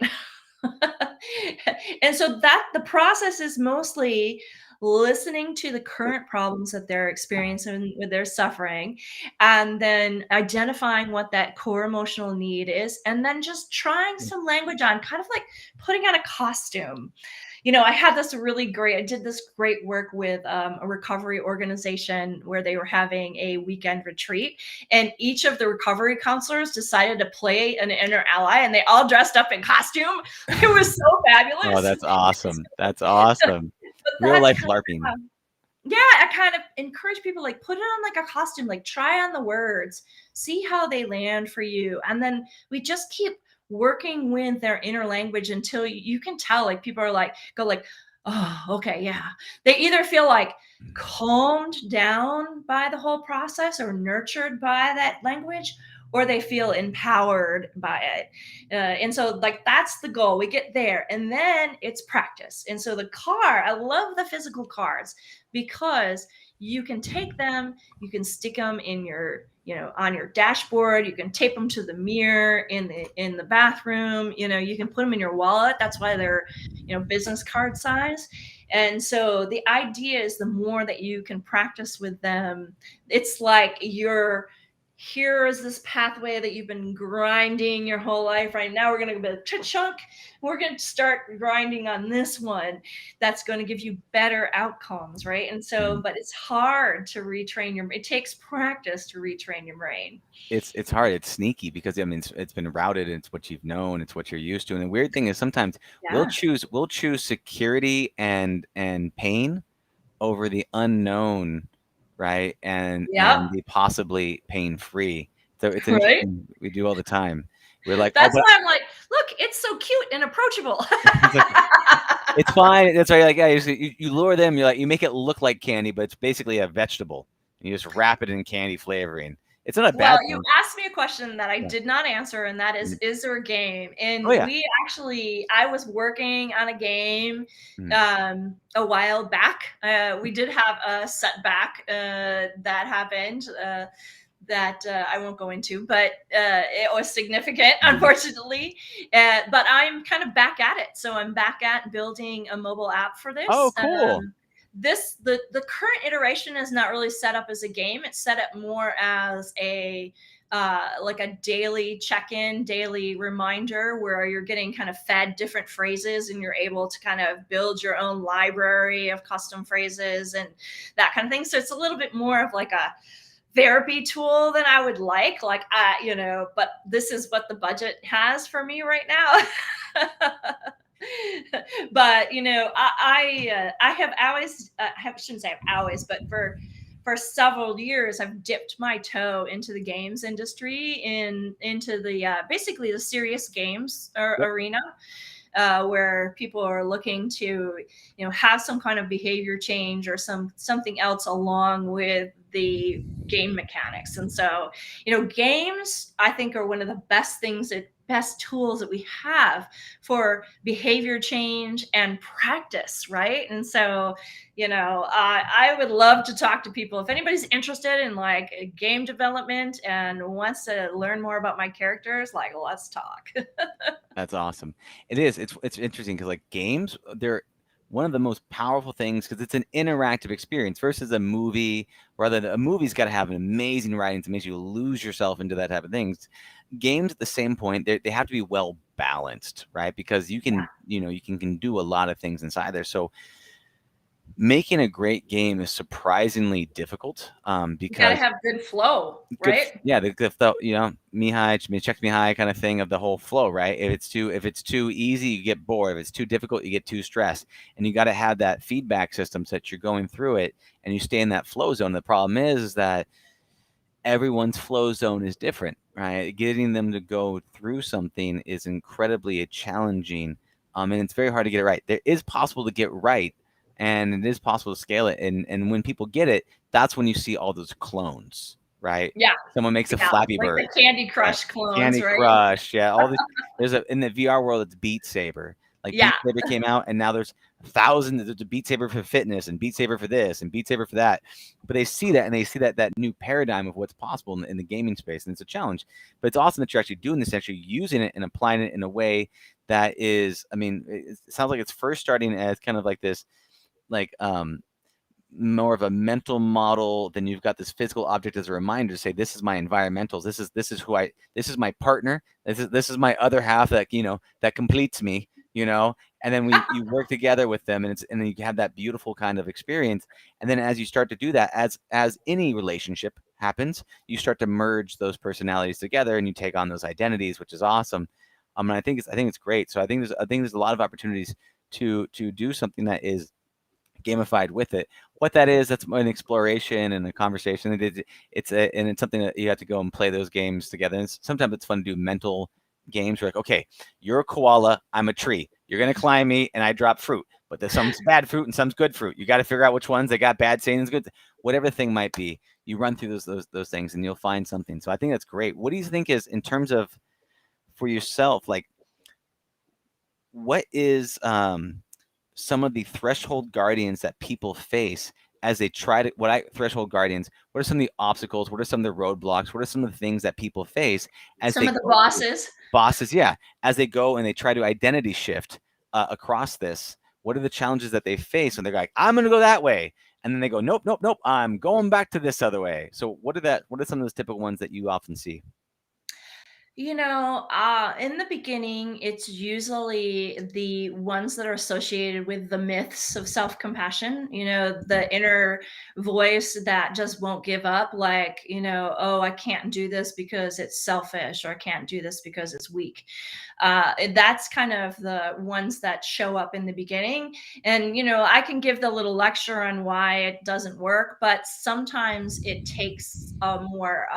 And so that the process is mostly listening to the current problems that they're experiencing with their suffering, and then identifying what that core emotional need is, and then just trying some language on, kind of like putting on a costume. I did this great work with a recovery organization where they were having a weekend retreat, and each of the recovery counselors decided to play an InnerAlly, and they all dressed up in costume. It was so fabulous. Oh, that's awesome. That's awesome. But Real life kind of LARPing. yeah, I kind of encourage people, like, put it on like a costume, like try on the words, see how they land for you. And then we just keep working with their inner language until you can tell, like, people are like, go like, oh, okay, yeah. They either feel like calmed down by the whole process or nurtured by that language, or they feel empowered by it. And so, like, that's the goal. We get there, and then it's practice. And so I love the physical cards, because you can take them, you can stick them in your, on your dashboard, you can tape them to the mirror in the bathroom, you can put them in your wallet. That's why they're, business card size. And so the idea is, the more that you can practice with them, it's like here is this pathway that you've been grinding your whole life. Right now, we're going to go to chunk. We're going to start grinding on this one that's going to give you better outcomes, right? And so, but it's hard to retrain it takes practice to retrain your brain. It's hard. It's sneaky, because I mean it's been routed, and it's what you've known, it's what you're used to. And the weird thing is, sometimes we'll choose security and pain over the unknown, right? And the possibly pain-free. So it's interesting. We do all the time. We're like, that's why I'm like, look, it's so cute and approachable. It's fine. That's right. Like, yeah, you lure them. You make it look like candy, but it's basically a vegetable. And you just wrap it in candy flavoring. It's not a bad thing. You asked me a question that I did not answer, and that is there a game? And I was working on a game a while back. We did have a setback that happened that I won't go into, but it was significant, unfortunately. But I'm kind of back at it. So I'm back at building a mobile app for this. Oh, cool. The current iteration is not really set up as a game. It's set up more as a like a daily check-in, daily reminder, where you're getting kind of fed different phrases, and you're able to kind of build your own library of custom phrases and that kind of thing. So it's a little bit more of like a therapy tool than I would like, but this is what the budget has for me right now. But I have always, I shouldn't say I've always, but for several years, I've dipped my toe into the games industry, into the basically the serious games arena, where people are looking to have some kind of behavior change or something else along with the game mechanics. And so games, I think, are one of the best tools that we have for behavior change and practice, right? And so I would love to talk to people. If anybody's interested in like game development and wants to learn more about my characters, like, let's talk. That's awesome. It is. It's interesting, because like games, one of the most powerful things, because it's an interactive experience versus a movie. Rather, a movie's got to have an amazing writing to make you lose yourself into that type of things. Games at the same point, they have to be well balanced, right? Because you can, you can do a lot of things inside there. So making a great game is surprisingly difficult, You because gotta have good flow, right? the good flow, Mihai, check Mihai kind of thing of the whole flow, right? If it's too easy, you get bored. If it's too difficult, you get too stressed. And you got to have that feedback system so that you're going through it and you stay in that flow zone. The problem is that everyone's flow zone is different, right? Getting them to go through something is incredibly challenging, and it's very hard to get it right. It is possible to get right, and it is possible to scale it. And when people get it, that's when you see all those clones, right? Yeah. Someone makes a Yeah, Flappy like Bird, the Candy right? Crush clones, Candy right? Crush, yeah. All this. In the VR world, it's Beat Saber. Like Yeah. Beat Saber came out, and now there's thousands. There's a Beat Saber for fitness, and Beat Saber for this, and Beat Saber for that. But they see that, and they see that new paradigm of what's possible in the gaming space, and it's a challenge. But it's awesome that you're actually doing this, actually using it and applying it in a way that is. I mean, it sounds like it's first starting as kind of like this, like more of a mental model. Then you've got this physical object as a reminder to say, this is my environmentals, this is my partner, this is my other half that that completes me, and then you work together with them, and then you have that beautiful kind of experience. And then as you start to do that, as any relationship happens, you start to merge those personalities together and you take on those identities, which is awesome. And I think it's great. So I think there's a lot of opportunities to do something that is gamified with it. What that is, that's an exploration and a conversation. It's something that you have to go and play those games together. And sometimes it's fun to do mental games. You're like, okay, you're a koala, I'm a tree. You're gonna climb me, and I drop fruit. But there's some's bad fruit and some's good fruit. You got to figure out which ones they got bad sayings, good, whatever the thing might be. You run through those things, and you'll find something. So I think that's great. What do you think is, in terms of for yourself, like what is some of the threshold guardians that people face as they try to threshold guardians? What are some of the obstacles? What are some of the roadblocks? What are some of the things that people face as Some of the bosses, yeah, as they go and they try to identity shift across this? What are the challenges that they face when they're like, I'm going to go that way, and then they go, nope, I'm going back to this other way? So what are some of those typical ones that you often see? In the beginning, it's usually the ones that are associated with the myths of self-compassion, the inner voice that just won't give up, like, oh, I can't do this because it's selfish, or I can't do this because it's weak. That's kind of the ones that show up in the beginning. And, I can give the little lecture on why it doesn't work, but sometimes it takes a more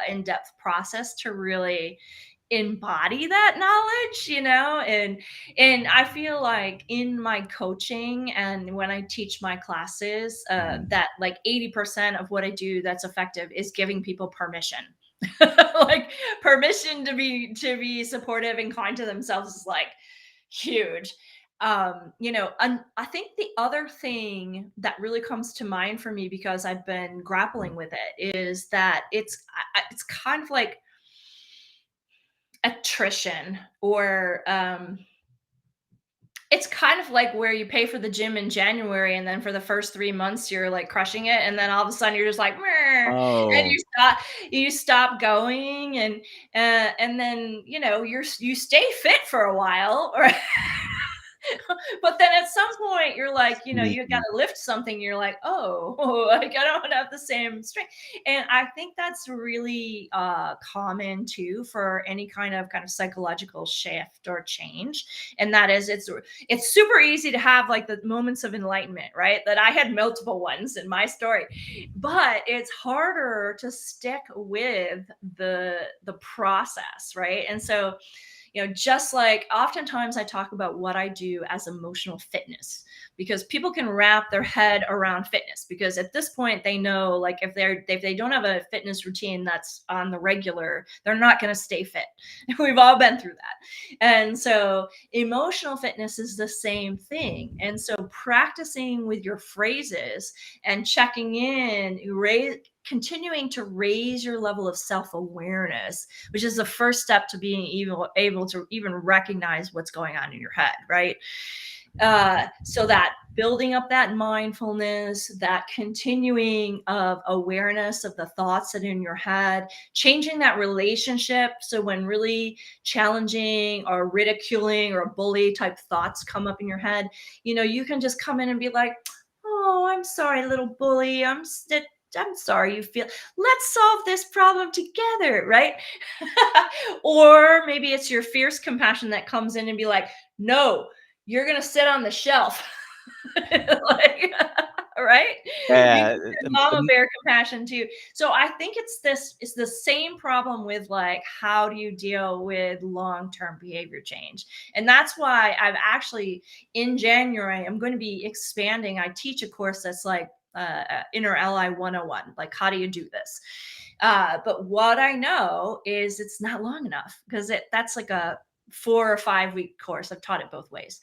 in-depth process to really embody that knowledge, and I feel like in my coaching and when I teach my classes, that like 80% of what I do that's effective is giving people permission. Like permission to be supportive and kind to themselves is like huge. And I think the other thing that really comes to mind for me, because I've been grappling with it, is that it's kind of like attrition, or it's kind of like where you pay for the gym in January, and then for the first 3 months you're like crushing it, and then all of a sudden you're just like, "Meh," and Oh, you stop going, and then you stay fit for a while, or but then at some point you're like, you got sneaky. to lift something. You're like, oh, like I don't have the same strength. And I think that's really common too for any kind of psychological shift or change. And that is, it's super easy to have like the moments of enlightenment, right? That I had multiple ones in my story, but it's harder to stick with the process, right? And so just like oftentimes I talk about what I do as emotional fitness, because people can wrap their head around fitness, because at this point they know, like, if they don't have a fitness routine that's on the regular, they're not going to stay fit. We've all been through that. And so emotional fitness is the same thing. And so practicing with your phrases and checking in, continuing to raise your level of self-awareness, which is the first step to being able to even recognize what's going on in your head, right? So that building up that mindfulness, that continuing of awareness of the thoughts that are in your head, changing that relationship. So when really challenging or ridiculing or bully type thoughts come up in your head, you can just come in and be like, "Oh, I'm sorry, little bully. I'm sorry you feel. Let's solve this problem together," right? Or maybe it's your fierce compassion that comes in and be like, "No, you're gonna sit on the shelf." Like, right? You Yeah. can mama bear compassion too. So I think it's the same problem with like, how do you deal with long-term behavior change? And that's why I've actually, in January, I'm going to be expanding. I teach a course that's like InnerAlly 101. Like, how do you do this? But what I know is it's not long enough, because that's like a 4 or 5 week course. I've taught it both ways,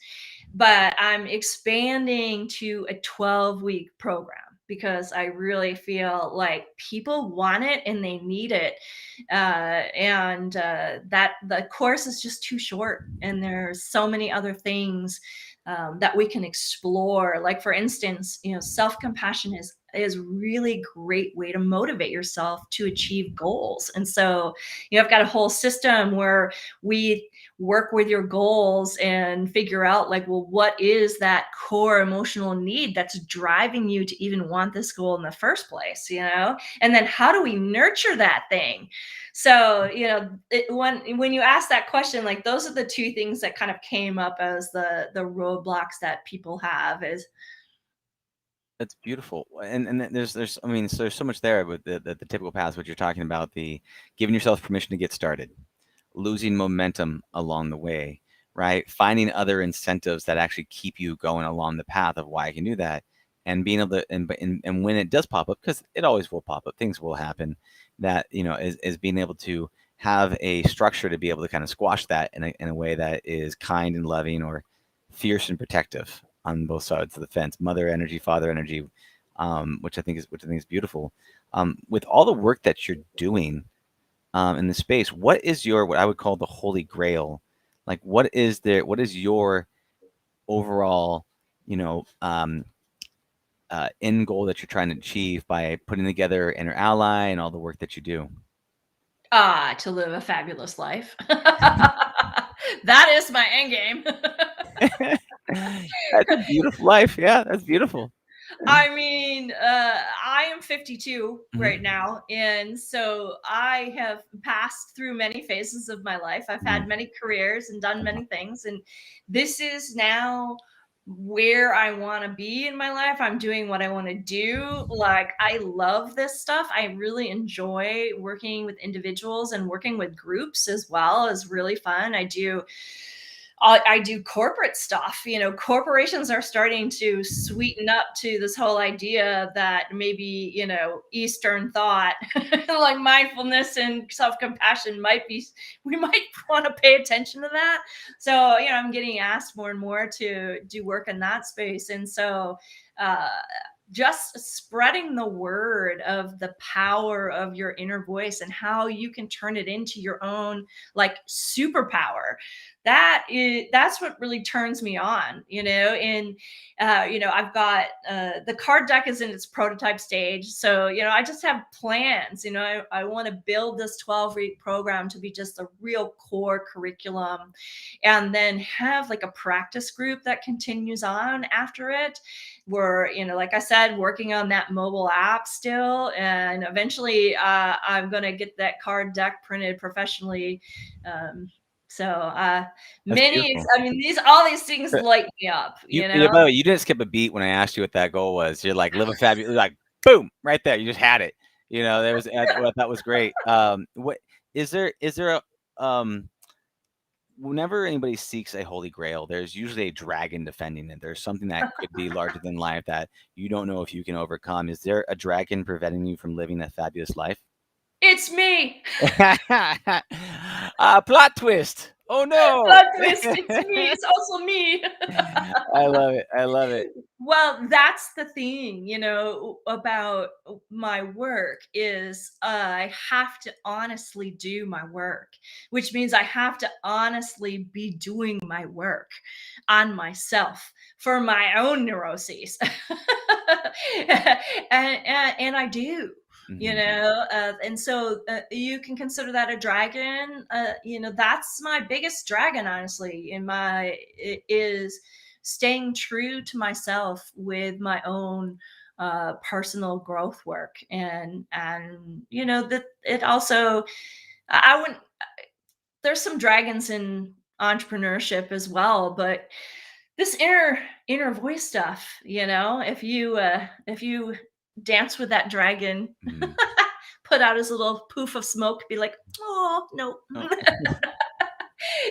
but I'm expanding to a 12-week program because I really feel like people want it and they need it. And that the course is just too short, and there's so many other things that we can explore. Like, for instance, self-compassion is really great way to motivate yourself to achieve goals. And so, I've got a whole system where we work with your goals and figure out, like, well, what is that core emotional need that's driving you to even want this goal in the first place, and then how do we nurture that thing? So, when you ask that question, like, those are the two things that kind of came up as the roadblocks that people have is. That's beautiful. And there's I mean, so there's so much there with the typical paths, what you're talking about, the giving yourself permission to get started, losing momentum along the way, right? Finding other incentives that actually keep you going along the path of why I can do that, and being able to, and when it does pop up, because it always will pop up, things will happen, that, is being able to have a structure to be able to kind of squash that in a way that is kind and loving, or fierce and protective on both sides of the fence, mother energy, father energy, which I think is beautiful. With all the work that you're doing in the space, what is what I would call the holy grail? Like, what is your overall, end goal that you're trying to achieve by putting together InnerAlly and all the work that you do? To live a fabulous life. That is my end game. That's a beautiful life. Yeah, that's beautiful. I mean, I am 52 right Mhm, now. And so I have passed through many phases of my life. I've had mhm. many careers and done many things. And this is now where I want to be in my life. I'm doing what I want to do. Like, I love this stuff. I really enjoy working with individuals, and working with groups as well is really fun. I do corporate stuff. Corporations are starting to sweeten up to this whole idea that maybe, Eastern thought, like mindfulness and self compassion, we might want to pay attention to that. So, I'm getting asked more and more to do work in that space. And so, uh, just spreading the word of the power of your inner voice and how you can turn it into your own, like, superpower. That's what really turns me on. And I've got the card deck is in its prototype stage. So, I just have plans. I want to build this 12-week program to be just a real core curriculum, and then have like a practice group that continues on after it. We're, like I said, working on that mobile app still, and eventually I'm going to get that card deck printed professionally. So That's beautiful. I mean, all these things But light me up, yeah, by the way, you didn't skip a beat when I asked you what that goal was. You're like, live a fabulous, like, boom, right there. You just had it. There was what I thought was great. What is there whenever anybody seeks a holy grail, there's usually a dragon defending it. There's something that could be larger than life that you don't know if you can overcome. Is there a dragon preventing you from living a fabulous life? It's me. Plot twist. Oh no! Plot twist, it's me. It's also me. I love it. I love it. Well, that's the thing, about my work is I have to honestly do my work, which means I have to honestly be doing my work on myself for my own neuroses. And I do. Mhm. And so you can consider that a dragon. That's my biggest dragon, honestly, is staying true to myself with my own personal growth work. And that it also, I wouldn't, there's some dragons in entrepreneurship as well, but this inner voice stuff, if you dance with that dragon, Mhm. put out his little poof of smoke, be like, oh no. Oh,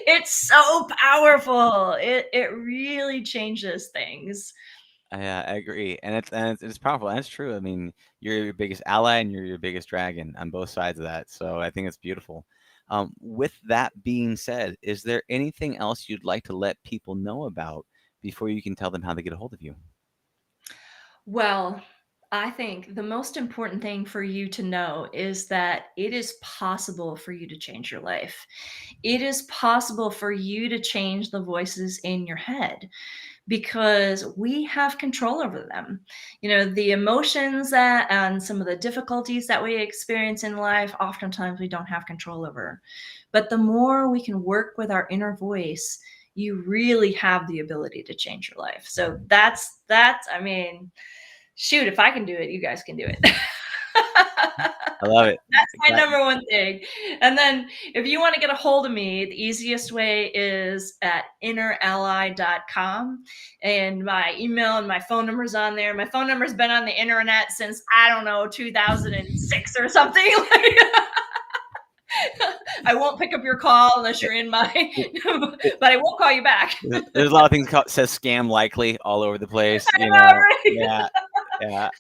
It's so powerful. It really changes things. I agree, and it's powerful, and it's true. I mean, you're your biggest ally, and you're your biggest dragon on both sides of that. So I think it's beautiful. With that being said, is there anything else you'd like to let people know about before you can tell them how to get a hold of you? Well, I think the most important thing for you to know is that it is possible for you to change your life. It is possible for you to change the voices in your head because we have control over them. The emotions that and some of the difficulties that we experience in life, oftentimes we don't have control over. But the more we can work with our inner voice, you really have the ability to change your life. So I mean, shoot, if I can do it, you guys can do it. I love it. That's my That- number one thing. And then if you want to get a hold of me, the easiest way is at InnerAlly.com. And my email and my phone number's on there. My phone number's been on the internet since, I don't know, 2006 or something. I won't pick up your call unless you're in my, but I won't call you back. There's a lot of things called says scam likely all over the place. I know, right? Yeah, yeah.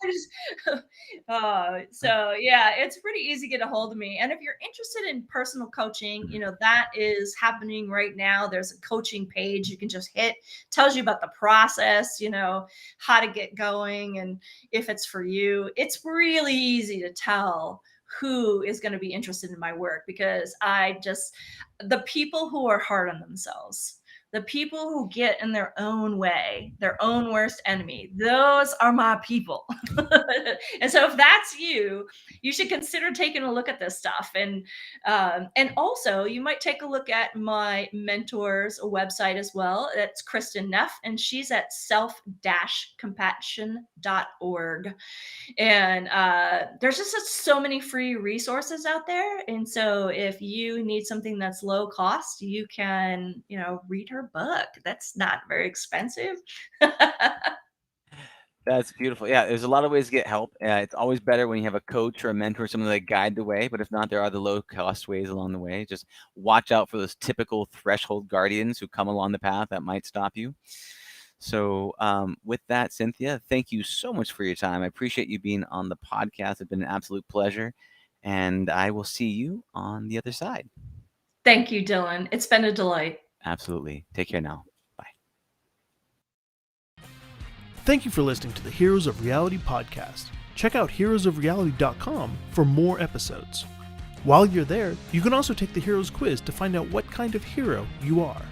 So yeah, it's pretty easy to get a hold of me. And if you're interested in personal coaching, that is happening right now. There's a coaching page you can just hit, tells you about the process, how to get going and if it's for you. It's really easy to tell who is going to be interested in my work because the people who are hard on themselves, the people who get in their own way, their own worst enemy, those are my people. And so if that's you, you should consider taking a look at this stuff. And also you might take a look at my mentor's website as well. It's Kristen Neff, and she's at self-compassion.org. And there's just so many free resources out there. And so if you need something that's low cost, you can, read her book. That's not very expensive. That's beautiful. Yeah, there's a lot of ways to get help. It's always better when you have a coach or a mentor, someone to guide the way. But if not, there are the low-cost ways along the way. Just watch out for those typical threshold guardians who come along the path that might stop you. So with that, Cynthia, thank you so much for your time. I appreciate you being on the podcast. It's been an absolute pleasure. And I will see you on the other side. Thank you, Dylan. It's been a delight. Absolutely. Take care now. Thank you for listening to the Heroes of Reality podcast. Check out heroesofreality.com for more episodes. While you're there, you can also take the Heroes quiz to find out what kind of hero you are.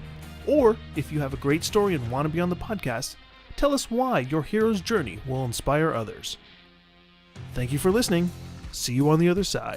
Or, if you have a great story and want to be on the podcast, tell us why your hero's journey will inspire others. Thank you for listening. See you on the other side.